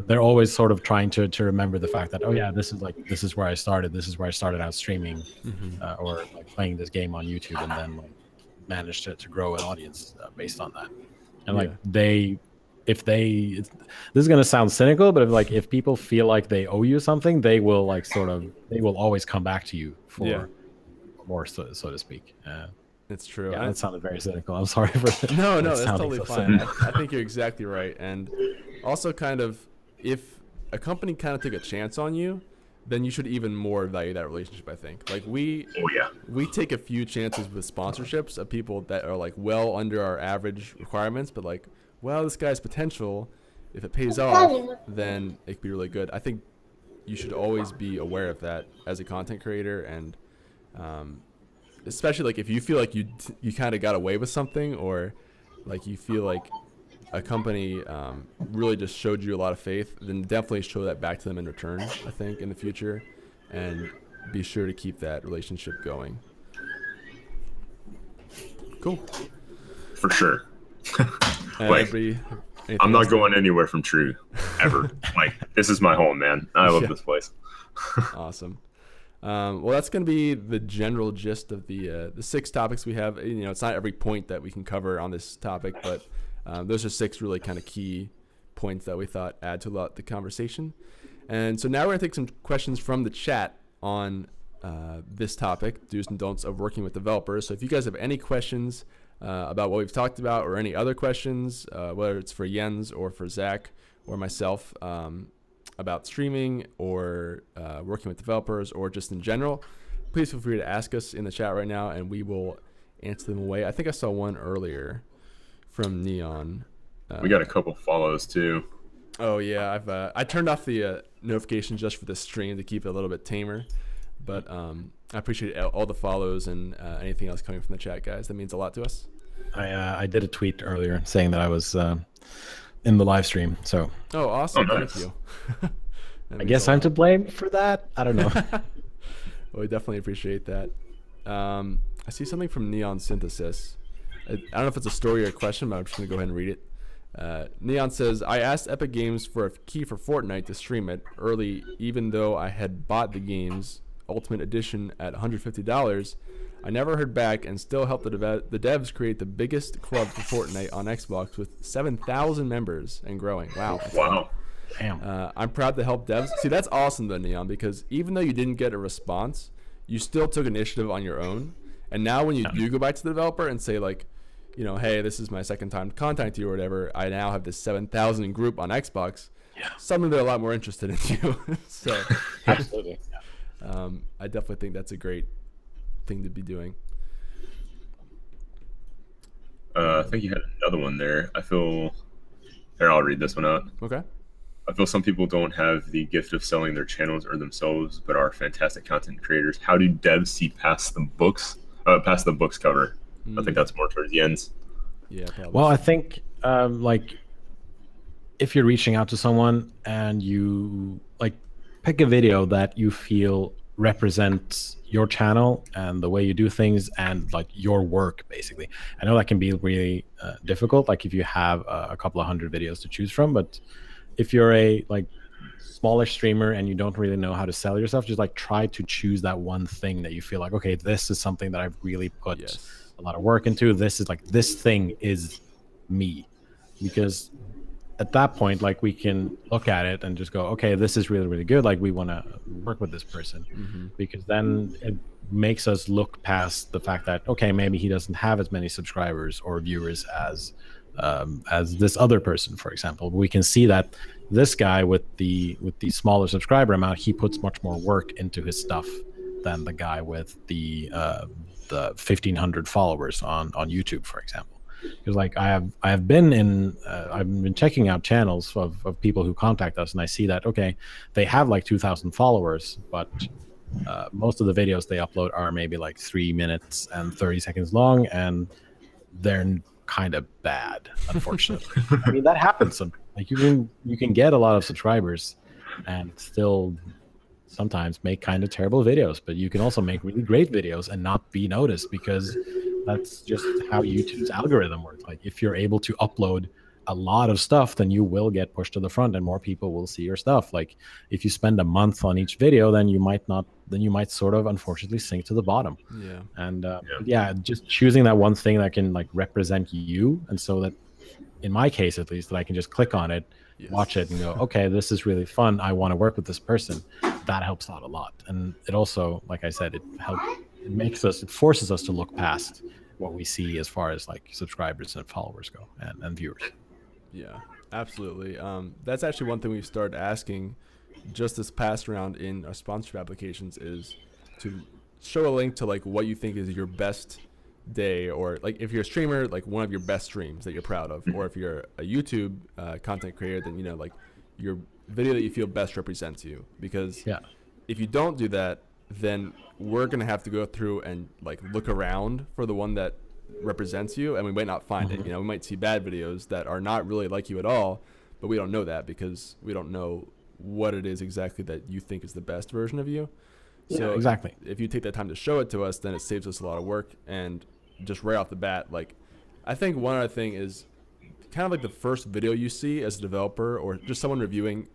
Speaker 3: they're always sort of trying to remember the fact that, oh yeah, this is where I started out streaming, or like playing this game on YouTube, and then like managed to grow an audience based on that. And like this is going to sound cynical, but if people feel like they owe you something, they will always come back to you for more, so to speak.
Speaker 2: It's true.
Speaker 3: Yeah, that sounded very cynical. I'm sorry for that.
Speaker 2: No, that's totally fine. I think you're exactly right. And also, kind of, if a company kind of took a chance on you, then you should even more value that relationship, I think. Like, we take a few chances with sponsorships of people that are like well under our average requirements, but like, well, this guy's potential, if it pays off, then it could be really good. I think you should always be aware of that as a content creator, and especially like if you feel like you kind of got away with something, or like you feel like a company really just showed you a lot of faith, then definitely show that back to them in return, I think, in the future, and be sure to keep that relationship going. Cool.
Speaker 1: For sure. Like, I'm not going anywhere from True ever. Like, this is my home, man. I love this place.
Speaker 2: Awesome. Well, that's going to be the general gist of the 6 topics we have. You know, it's not every point that we can cover on this topic, but those are 6 really kind of key points that we thought add to a lot of the conversation. And so now we're going to take some questions from the chat on this topic, do's and don'ts of working with developers. So if you guys have any questions about what we've talked about, or any other questions, whether it's for Jens or for Zach or myself, about streaming or working with developers, or just in general, please feel free to ask us in the chat right now, and we will answer them away. I think I saw one earlier from Neon.
Speaker 1: We got a couple follows too.
Speaker 2: Oh yeah, I turned off the notifications just for the stream to keep it a little bit tamer, but I appreciate all the follows and anything else coming from the chat, guys. That means a lot to us.
Speaker 3: I did a tweet earlier saying that I was in the live stream. So.
Speaker 2: Oh, awesome!
Speaker 1: Oh, nice.
Speaker 2: Thank you.
Speaker 3: I guess I'm to blame for that. I don't know.
Speaker 2: Well, we definitely appreciate that. I see something from Neon Synthesis. I don't know if it's a story or a question, but I'm just gonna go ahead and read it. Neon says, I asked Epic Games for a key for Fortnite to stream it early, even though I had bought the game's Ultimate Edition at $150. I never heard back, and still helped the devs create the biggest club for Fortnite on Xbox with 7,000 members and growing. Wow.
Speaker 1: Wow.
Speaker 3: Damn.
Speaker 2: I'm proud to help devs. See, that's awesome though, Neon, because even though you didn't get a response, you still took initiative on your own. And now when you do go back to the developer and say, like, you know, hey, this is my second time to contact you or whatever, I now have this 7,000 group on Xbox. Yeah. Suddenly they're a lot more interested in you. So
Speaker 3: Absolutely.
Speaker 2: I definitely think that's a great thing to be doing.
Speaker 1: I think you had another one there. Here, I'll read this one out.
Speaker 2: Okay.
Speaker 1: I feel some people don't have the gift of selling their channels or themselves, but are fantastic content creators. How do devs see past the books cover? I think that's more towards the ends.
Speaker 2: Yeah, probably.
Speaker 3: Well, I think like if you're reaching out to someone and you like pick a video that you feel represents your channel and the way you do things and like your work, basically. I know that can be really difficult, like if you have a couple of hundred videos to choose from, but if you're a like smaller streamer and you don't really know how to sell yourself, just like try to choose that one thing that you feel like, okay, this is something that I've really put a lot of work into. This is like, this thing is me. Because at that point, like we can look at it and just go, okay, this is really, really good. Like we want to work with this person, because then it makes us look past the fact that, okay, maybe he doesn't have as many subscribers or viewers as this other person, for example. We can see that this guy with the smaller subscriber amount, he puts much more work into his stuff than the guy with the 1,500 followers on YouTube, for example. Because like I've been checking out channels of people who contact us, and I see that, okay, they have like 2,000 followers, but most of the videos they upload are maybe like 3 minutes and 30 seconds long, and they're kind of bad, unfortunately. I mean, that happens. Like you can get a lot of subscribers and still sometimes make kind of terrible videos, but you can also make really great videos and not be noticed, because that's just how YouTube's algorithm works. Like if you're able to upload a lot of stuff, then you will get pushed to the front and more people will see your stuff. Like if you spend a month on each video, then you might sort of unfortunately sink to the bottom.
Speaker 2: Yeah.
Speaker 3: And yeah, just choosing that one thing that can like represent you, and so that in my case at least, that I can just click on it, watch it and go, okay, this is really fun, I want to work with this person. That helps out a lot. And it also, like I said, it forces us to look past what we see as far as like subscribers and followers go, and viewers.
Speaker 2: Yeah, absolutely. That's actually one thing we've started asking just this past round in our sponsorship applications, is to show a link to like what you think is your best day, or like if you're a streamer, like one of your best streams that you're proud of, or if you're a YouTube content creator, then, you know, like your video that you feel best represents you. Because
Speaker 3: Yeah.
Speaker 2: if you don't do that, then we're gonna have to go through and like look around for the one that represents you, and we might not find it. You know, we might see bad videos that are not really like you at all, but we don't know that because we don't know what it is exactly that you think is the best version of you. So
Speaker 3: yeah, exactly.
Speaker 2: if you take that time to show it to us, then it saves us a lot of work. And just right off the bat, like, I think one other thing is kind of like the first video you see as a developer or just someone reviewing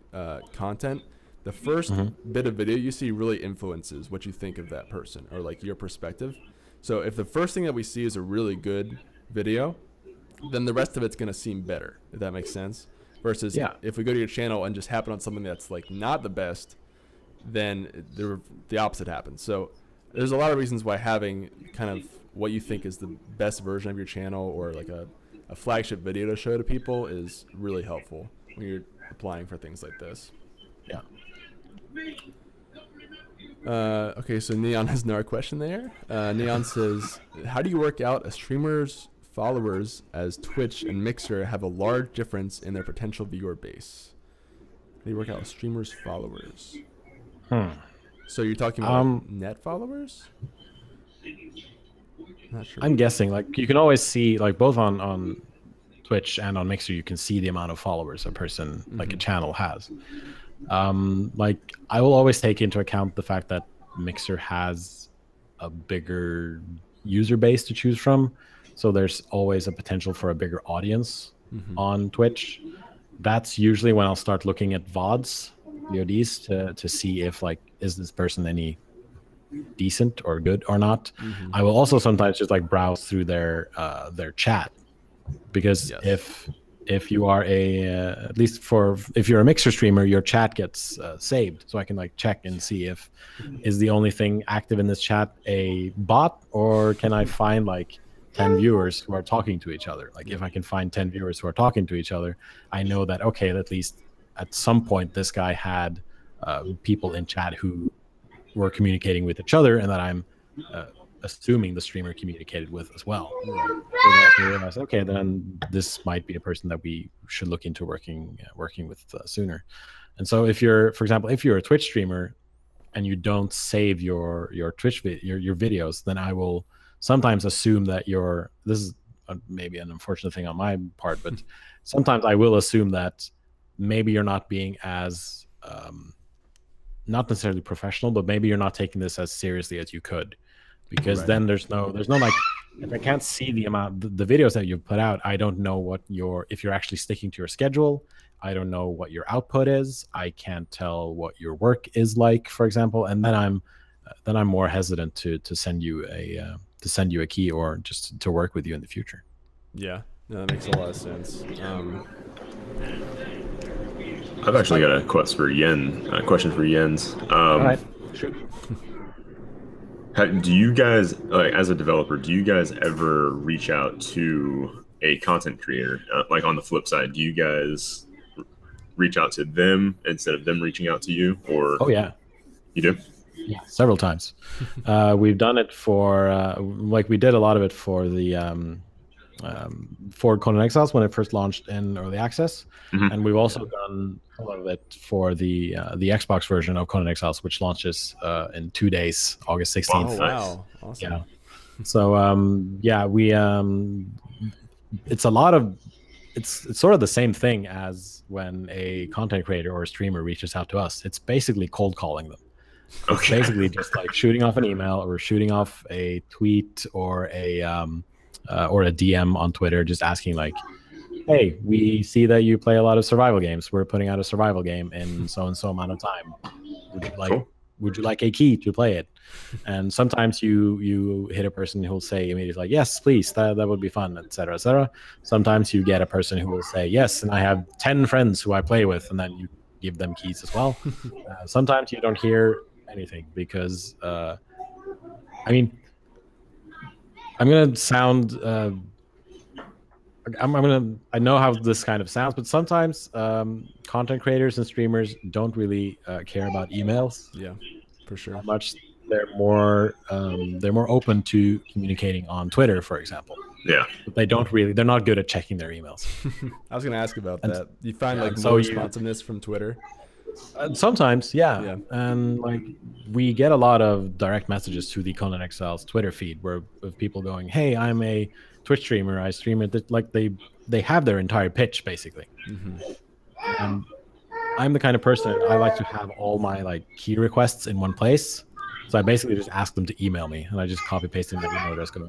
Speaker 2: content. The first bit of video you see really influences what you think of that person or like your perspective. So if the first thing that we see is a really good video, then the rest of it's going to seem better, if that makes sense. Versus if we go to your channel and just happen on something that's like not the best, then the opposite happens. So there's a lot of reasons why having kind of what you think is the best version of your channel or like a flagship video to show to people is really helpful when you're applying for things like this.
Speaker 3: Yeah.
Speaker 2: Okay, so Neon has another question there. Neon says, how do you work out a streamer's followers as Twitch and Mixer have a large difference in their potential viewer base? How do you work out a streamer's followers? So you're talking about net followers? Not sure.
Speaker 3: I'm guessing like you can always see like both on Twitch and on Mixer, you can see the amount of followers a person like a channel has. Like I will always take into account the fact that Mixer has a bigger user base to choose from. So there's always a potential for a bigger audience on Twitch. That's usually when I'll start looking at VODs to see if like, is this person any decent or good or not. I will also sometimes just like browse through their chat, because if you are at least if you're a Mixer streamer, your chat gets saved, so I can like check and see if is the only thing active in this chat a bot, or can I find like 10 viewers who are talking to each other. Like if I can find 10 viewers who are talking to each other, I know that okay, at least at some point this guy had people in chat who were communicating with each other, and that I'm assuming the streamer communicated with as well. So that I realize, okay, then this might be a person that we should look into working with sooner. And so if you're, for example, if you're a Twitch streamer and you don't save your Twitch your videos, then I will sometimes assume that this is maybe an unfortunate thing on my part, but sometimes I will assume that maybe you're not being as not necessarily professional, but maybe you're not taking this as seriously as you could, because then there's no like, if I can't see the amount the videos that you've put out, I don't know what if you're actually sticking to your schedule. I don't know what your output is. I can't tell what your work is like, for example, and then I'm more hesitant to send you a key or just to work with you in the future.
Speaker 2: Yeah, no, that makes a lot of sense.
Speaker 1: I've actually got a question for Jens.
Speaker 3: All right, sure.
Speaker 1: Do you guys, like, as a developer, do you guys ever reach out to a content creator? Like on the flip side, do you guys reach out to them instead of them reaching out to you? Or
Speaker 3: yeah,
Speaker 1: you do?
Speaker 3: Yeah, several times. We've done it for like we did a lot of it for the for Conan Exiles when it first launched in early access, and we've also done a lot of it for the Xbox version of Conan Exiles, which launches in 2 days, August 16th.
Speaker 2: Oh, wow, awesome.
Speaker 3: Yeah. So yeah, we it's a lot of it's sort of the same thing as when a content creator or a streamer reaches out to us. It's basically cold calling them. It's basically just like shooting off an email or shooting off a tweet or a DM on Twitter, just asking like, hey, we see that you play a lot of survival games. We're putting out a survival game in so and so amount of time. Would you like a key to play it? And sometimes you hit a person who will say immediately like, yes, please, that would be fun, etc., etc. Sometimes you get a person who will say yes, and I have 10 friends who I play with, and then you give them keys as well. Sometimes you don't hear anything because I mean, I'm gonna sound I know how this kind of sounds, but sometimes content creators and streamers don't really care about emails.
Speaker 2: Yeah, for sure.
Speaker 3: Much. they're more open to communicating on Twitter, for example.
Speaker 1: Yeah.
Speaker 3: But they're not good at checking their emails.
Speaker 2: I was gonna ask about that. You find like
Speaker 3: so
Speaker 2: more responsiveness from Twitter?
Speaker 3: Sometimes, yeah. And like we get a lot of direct messages to the Conan Exiles Twitter feed of people going, "Hey, I'm a Twitch streamer. I stream it." Like they have their entire pitch basically. And I'm the kind of person, I like to have all my like key requests in one place. So I basically just ask them to email me, and I just copy paste in their email address. Going,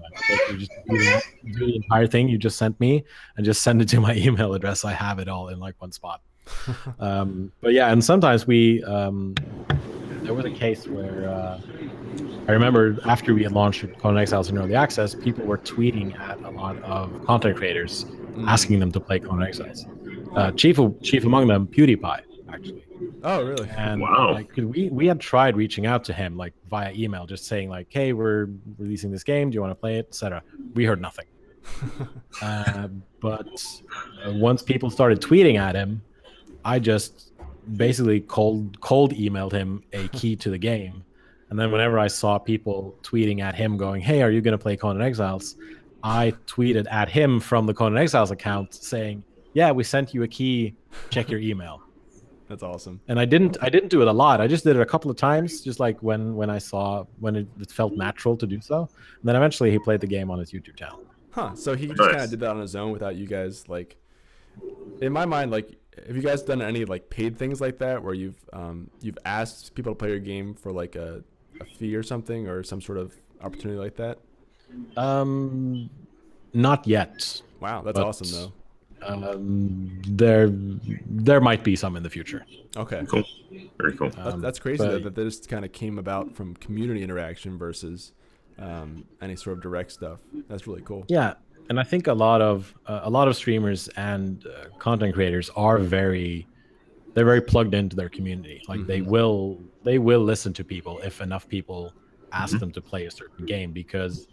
Speaker 3: you just do the entire thing you just sent me, and just send it to my email address. I have it all in like one spot. But yeah, and sometimes there was a case where I remember after we had launched Conan Exiles in early access, people were tweeting at a lot of content creators, asking them to play Conan Exiles. Chief among them, PewDiePie, actually.
Speaker 2: Oh, really?
Speaker 3: And
Speaker 1: wow.
Speaker 3: like we had tried reaching out to him like via email, just saying like, "Hey, we're releasing this game. Do you want to play it?" etc. We heard nothing. But once people started tweeting at him, I just basically cold emailed him a key to the game. And then whenever I saw people tweeting at him going, "Hey, are you going to play Conan Exiles?" I tweeted at him from the Conan Exiles account saying, "Yeah, we sent you a key. Check your email."
Speaker 2: That's awesome.
Speaker 3: And I didn't do it a lot. I just did it a couple of times, just like when it felt natural to do so. And then eventually he played the game on his YouTube channel.
Speaker 2: Huh. So he just kind of did that on his own without you guys, like, in my mind, like, have you guys done any like paid things like that where you've asked people to play your game for like a fee or something, or some sort of opportunity like that?
Speaker 3: Not yet.
Speaker 2: Wow, that's awesome though.
Speaker 3: There might be some in the future.
Speaker 2: Okay,
Speaker 1: cool, very cool.
Speaker 2: That's crazy that this kind of came about from community interaction versus any sort of direct stuff. That's really cool.
Speaker 3: Yeah, and I think a lot of streamers and content creators are they're very plugged into their community. Like they will listen to people if enough people ask them to play a certain game, because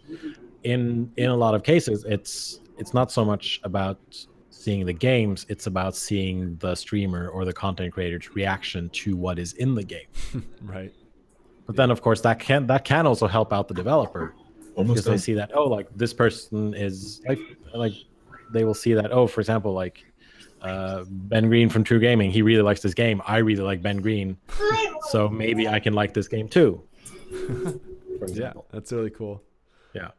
Speaker 3: in a lot of cases it's not so much about seeing the games, it's about seeing the streamer or the content creator's reaction to what is in the game.
Speaker 2: Right.
Speaker 3: But then of course that can also help out the developer. Because they see that, oh, like this person is like they will see that, oh, for example, like Ben Green from TRUgaming, he really likes this game. I really like Ben Green, so maybe I can like this game too. For example.
Speaker 2: Yeah, that's really cool.
Speaker 3: Yeah.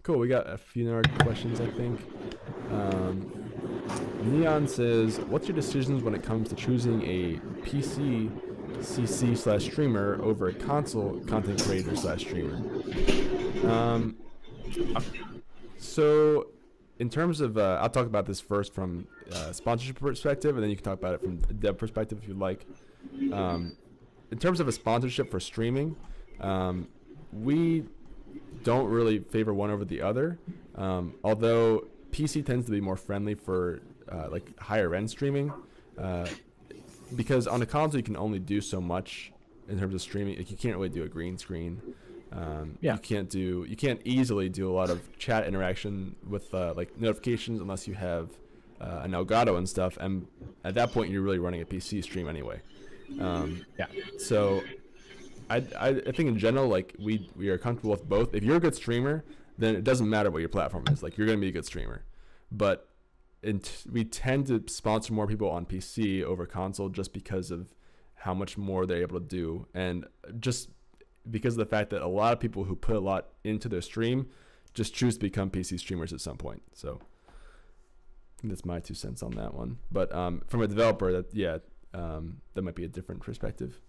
Speaker 2: Cool. We got a few more questions, I think. Neon says, "What's your decisions when it comes to choosing a PC CC/streamer over a console content creator/streamer?" So in terms of, I'll talk about this first from sponsorship perspective, and then you can talk about it from a dev perspective if you'd like. In terms of a sponsorship for streaming, we don't really favor one over the other, although PC tends to be more friendly for like higher end streaming, because on a console you can only do so much in terms of streaming. Like you can't really do a green screen. You can't easily do a lot of chat interaction with like notifications unless you have an Elgato and stuff, and at that point you're really running a PC stream anyway. So I think in general, like we are comfortable with both. If you're a good streamer, then it doesn't matter what your platform is. Like you're going to be a good streamer. But we tend to sponsor more people on PC over console just because of how much more they're able to do, and just because of the fact that a lot of people who put a lot into their stream just choose to become PC streamers at some point. So that's my 2 cents on that one. But from a developer, that might be a different perspective.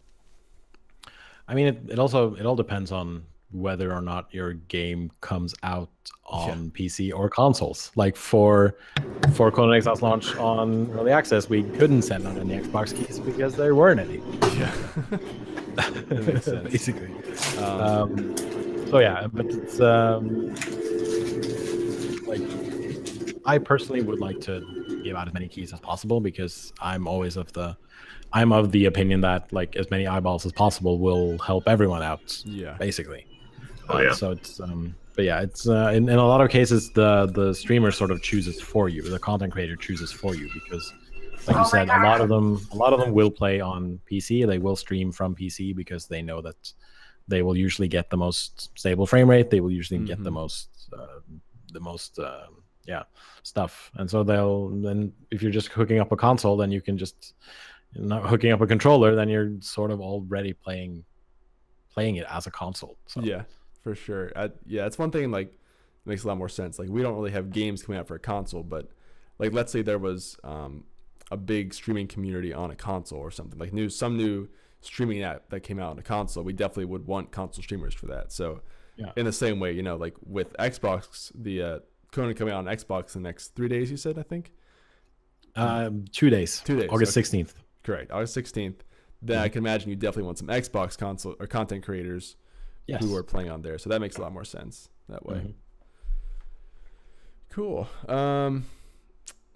Speaker 3: I mean, it all depends on whether or not your game comes out on PC or consoles. Like for Conan Exiles launch on early access, we couldn't send out any Xbox keys because there weren't any.
Speaker 2: Yeah, that makes sense.
Speaker 3: Basically. So yeah, but it's like I personally would like to give out as many keys as possible, because I'm of the opinion that like as many eyeballs as possible will help everyone out. Yeah, basically. So it's but yeah, it's in a lot of cases the streamer sort of chooses for you, the content creator chooses for you, because like you said, a lot of them will play on PC. They will stream from PC because they know that they will usually get the most stable frame rate. They will usually get the most stuff. And so then if you're just hooking up a console, then you can just, not hooking up a controller, then you're sort of already playing it as a console. So
Speaker 2: yeah, for sure. Yeah, it's one thing, like, makes a lot more sense. Like, we don't really have games coming out for a console, but like, let's say there was a big streaming community on a console or something, like some new streaming app that came out on a console, we definitely would want console streamers for that. So in the same way, like with Xbox, the Conan coming out on Xbox the next 3 days, you said, I think
Speaker 3: 2 days, August 16th.
Speaker 2: Correct, August 16th. Then I can imagine you definitely want some Xbox console or content creators who are playing on there. So that makes a lot more sense that way. Cool.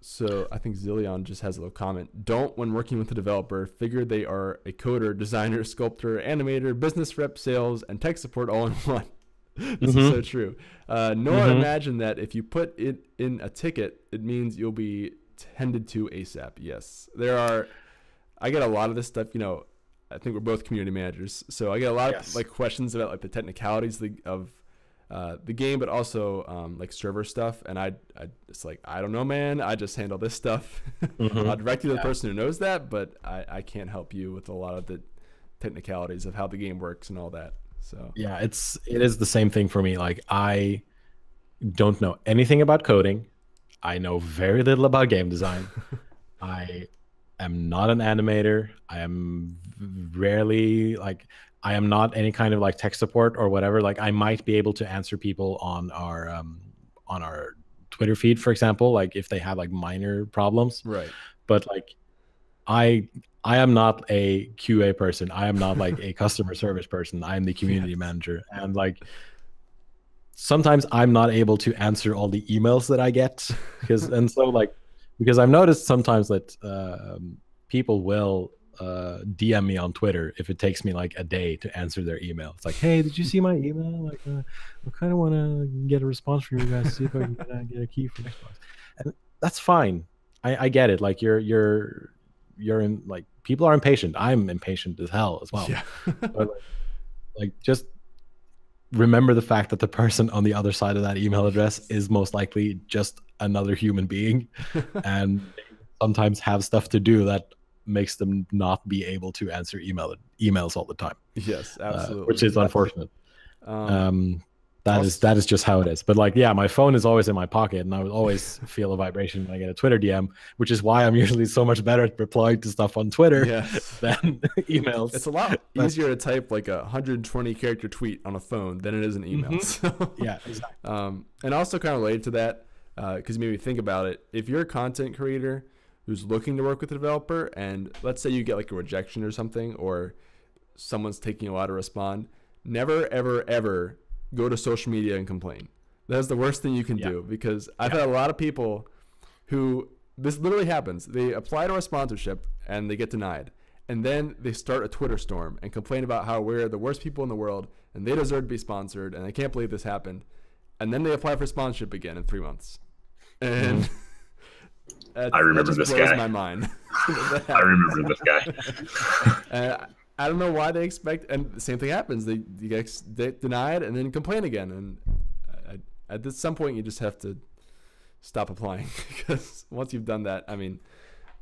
Speaker 2: So I think Zillion just has a little comment. Don't, when working with a developer, figure they are a coder, designer, sculptor, animator, business rep, sales, and tech support all in one. This is so true. Nor imagine that if you put it in a ticket, it means you'll be tended to ASAP. Yes, I get a lot of this stuff. I think we're both community managers, so I get a lot of like questions about like the technicalities of the game, but also like server stuff. And it's like, I don't know, man. I just handle this stuff. I'll direct you to the person who knows that, but I can't help you with a lot of the technicalities of how the game works and all that. So
Speaker 3: yeah, it is the same thing for me. Like, I don't know anything about coding. I know very little about game design. I am not an animator. I am not any kind of like tech support or whatever. Like, I might be able to answer people on our Twitter feed, for example, like if they have like minor problems.
Speaker 2: Right.
Speaker 3: But like, I am not a QA person. I am not like a customer service person. I am the community manager. And like, sometimes I'm not able to answer all the emails that I get because I've noticed sometimes that people will DM me on Twitter if it takes me like a day to answer their email. It's like, hey, did you see my email? Like, I kind of want to get a response from you guys, see if I can get a key for Xbox. And that's fine. I get it. Like, you're in, like, people are impatient. I'm impatient as hell as well. Yeah. But like, just remember the fact that the person on the other side of that email address is most likely just another human being, and sometimes have stuff to do that makes them not be able to answer emails all the time.
Speaker 2: Yes, absolutely.
Speaker 3: Which is unfortunate. That is just how it is. But like, yeah, my phone is always in my pocket, and I would always feel a vibration when I get a Twitter DM, which is why I'm usually so much better at replying to stuff on Twitter than emails.
Speaker 2: It's a lot easier to type like a 120 character tweet on a phone than it is an email. So,
Speaker 3: yeah, exactly.
Speaker 2: And also kind of related to that, because maybe think about it. If you're a content creator who's looking to work with a developer, and let's say you get like a rejection or something, or someone's taking a while to respond, never, ever, ever go to social media and complain. That's the worst thing you can do, because I've had a lot of people who, this literally happens. They apply to a sponsorship and they get denied. And then they start a Twitter storm and complain about how we're the worst people in the world and they deserve to be sponsored and I can't believe this happened. And then they apply for sponsorship again in 3 months. And
Speaker 1: I remember
Speaker 2: that just
Speaker 1: this
Speaker 2: blows
Speaker 1: guy.
Speaker 2: my mind.
Speaker 1: I remember this guy.
Speaker 2: I don't know why they expect, and the same thing happens. They get denied and then complain again. And at some point, you just have to stop applying, because once you've done that, I mean,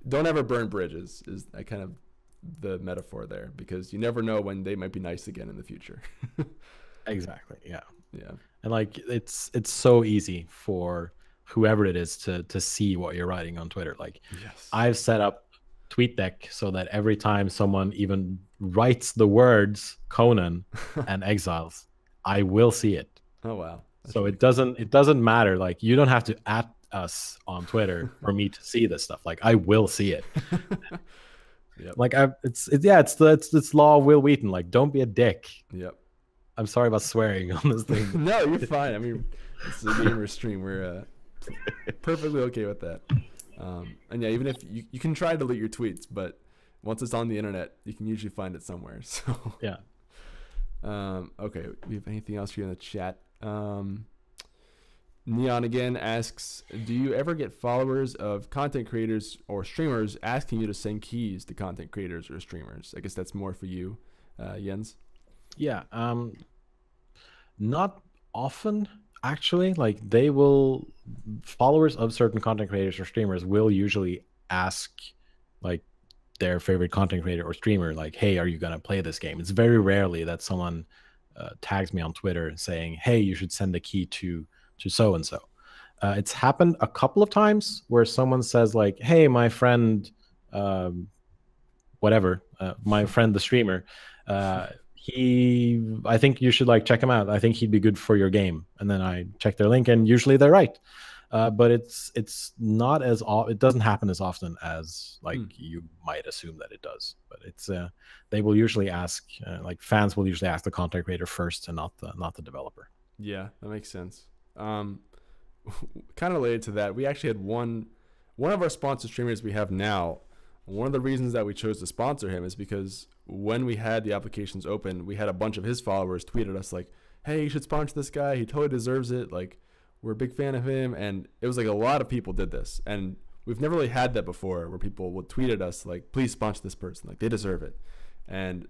Speaker 2: don't ever burn bridges is kind of the metaphor there, because you never know when they might be nice again in the future.
Speaker 3: Exactly. Yeah.
Speaker 2: Yeah.
Speaker 3: And like, it's so easy for whoever it is to see what you're writing on Twitter. Like, I've set up TweetDeck so that every time someone even writes the words Conan and Exiles, I will see it.
Speaker 2: Oh wow.
Speaker 3: So it doesn't matter. Like, you don't have to @ us on Twitter for me to see this stuff. Like, I will see it.
Speaker 2: Yep.
Speaker 3: Like, it's law of Will Wheaton. Like, don't be a dick.
Speaker 2: Yep.
Speaker 3: I'm sorry about swearing on this thing.
Speaker 2: No, you're fine. I mean, it's a gamer stream. We're perfectly okay with that. And yeah, even if you can try to delete your tweets, but once it's on the internet, you can usually find it somewhere. So
Speaker 3: yeah.
Speaker 2: Okay, we have anything else here in the chat? Neon again asks, do you ever get followers of content creators or streamers asking you to send keys to content creators or streamers? I guess that's more for you, Jens.
Speaker 3: Yeah. Not often, actually. Like they will, followers of certain content creators or streamers will usually ask like their favorite content creator or streamer, like, hey, are you gonna play this game? It's very rarely that someone tags me on Twitter saying, hey, you should send the key to so and so. It's happened a couple of times where someone says like, hey, my friend, um, whatever, my friend the streamer, I think you should like check him out. I think he'd be good for your game. And then I check their link, and usually they're right. But it's not as it doesn't happen as often as like you might assume that it does. But it's they will usually ask, like fans will usually ask the content creator first, and not the developer.
Speaker 2: Yeah, that makes sense. Kind of related to that, we actually had one of our sponsored streamers we have now. One of the reasons that we chose to sponsor him is because when we had the applications open, we had a bunch of his followers tweeted us like, hey, you should sponsor this guy, he totally deserves it, like we're a big fan of him. And it was like a lot of people did this, and we've never really had that before, where people would tweet at us like, please sponsor this person, like they deserve it. And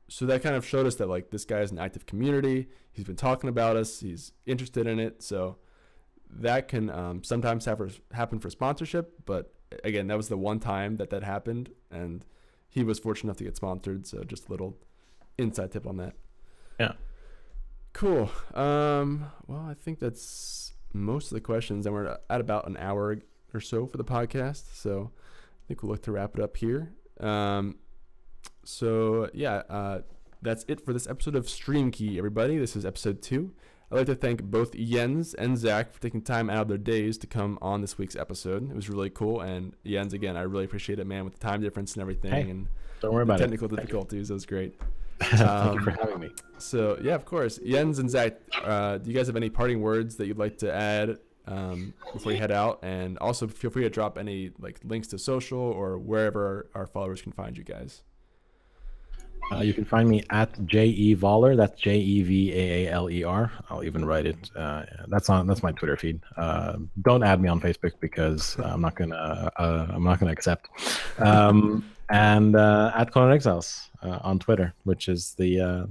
Speaker 2: so that kind of showed us that like this guy is an active community, he's been talking about us, he's interested in it. So that can sometimes happen for sponsorship, but again, that was the one time that happened, and he was fortunate enough to get sponsored. So just a little inside tip on that.
Speaker 3: Yeah.
Speaker 2: Cool. Well, I think that's most of the questions, and we're at about an hour or so for the podcast. So I think we'll look to wrap it up here. So yeah, that's it for this episode of Stream Key, everybody. This is episode 2. I'd like to thank both Jens and Zach for taking time out of their days to come on this week's episode. It was really cool. And Jens, again, I really appreciate it, man, with the time difference and everything.
Speaker 3: Hey,
Speaker 2: and
Speaker 3: don't worry about
Speaker 2: technical difficulties. It was great.
Speaker 3: Thank you for having me.
Speaker 2: So, yeah, of course. Jens and Zach, do you guys have any parting words that you'd like to add before you head out? And also feel free to drop any like links to social or wherever our followers can find you guys.
Speaker 3: You can find me at Vaaler. That's Jevaaler. I'll even write it. That's my Twitter feed. Don't add me on Facebook because I'm not gonna accept. And at Conan Exiles on Twitter, which is the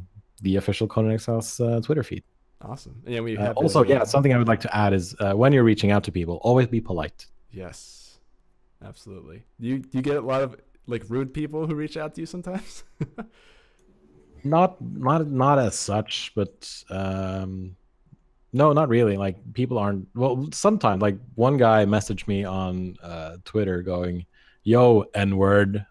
Speaker 3: official Conan Exiles Twitter feed.
Speaker 2: Awesome. Yeah, we have
Speaker 3: also something I would like to add is when you're reaching out to people, always be polite.
Speaker 2: Yes, absolutely. Do you get a lot of like rude people who reach out to you sometimes?
Speaker 3: Not as such, but no, not really. Like people aren't. Well, sometimes like one guy messaged me on Twitter going, "Yo, N-word,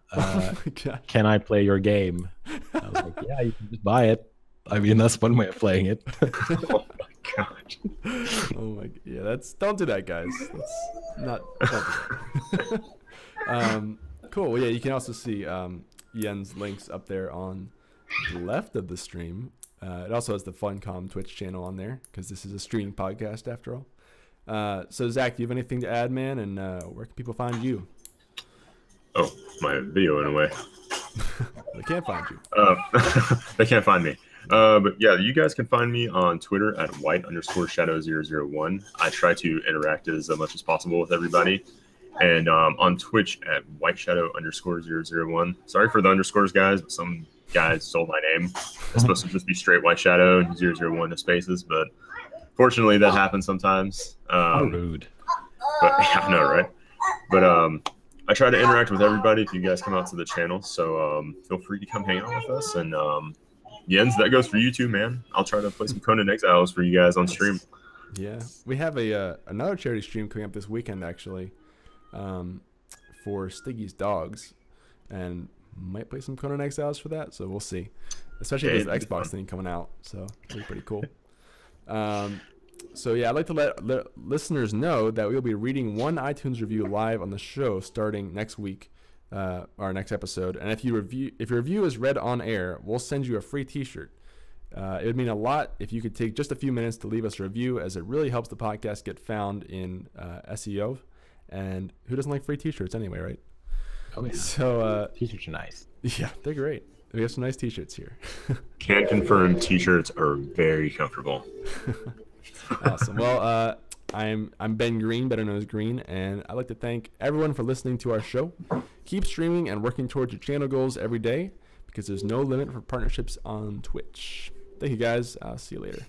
Speaker 3: can I play your game?" I was like, "Yeah, you can just buy it." I mean, that's one way of playing it.
Speaker 1: Oh my god.
Speaker 2: Oh my, yeah, don't do that, guys. That's not. Cool. Well, yeah, you can also see Jens' links up there on the left of the stream. It also has the Funcom Twitch channel on there because this is a streaming podcast after all. So Zach, do you have anything to add, man? And where can people find you?
Speaker 1: Oh, my video went away.
Speaker 2: They can't find you.
Speaker 1: They can't find me. But yeah, you guys can find me on Twitter at white_shadow001. I try to interact as much as possible with everybody. And on Twitch at whiteshadow_001. Sorry for the underscores, guys, but some guys stole my name. It's supposed to just be straight white shadow and 001 no spaces, but fortunately that happens sometimes.
Speaker 3: How rude.
Speaker 1: But yeah, I know, right? But I try to interact with everybody if you guys come out to the channel, so feel free to come hang out with us. And Jens, that goes for you too, man. I'll try to play some Conan Exiles for you guys on stream.
Speaker 2: Yeah, we have another charity stream coming up this weekend actually, for Stiggy's dogs, and might play some Conan Exiles for that. So we'll see. Especially with this Xbox thing coming out, so it'll be pretty cool. So yeah, I'd like to let listeners know that we'll be reading one iTunes review live on the show starting next week, our next episode. And if your review is read on air, we'll send you a free T-shirt. It would mean a lot if you could take just a few minutes to leave us a review, as it really helps the podcast get found in SEO. And who doesn't like free T-shirts anyway, right?
Speaker 3: Oh yeah.
Speaker 2: So
Speaker 3: T-shirts are nice.
Speaker 2: Yeah, they're great. We have some nice T-shirts here.
Speaker 1: Can confirm T-shirts are very comfortable.
Speaker 2: Awesome. Well, I'm Ben Green, better known as Green, and I'd like to thank everyone for listening to our show. Keep streaming and working towards your channel goals every day, because there's no limit for partnerships on Twitch. Thank you guys. I'll see you later.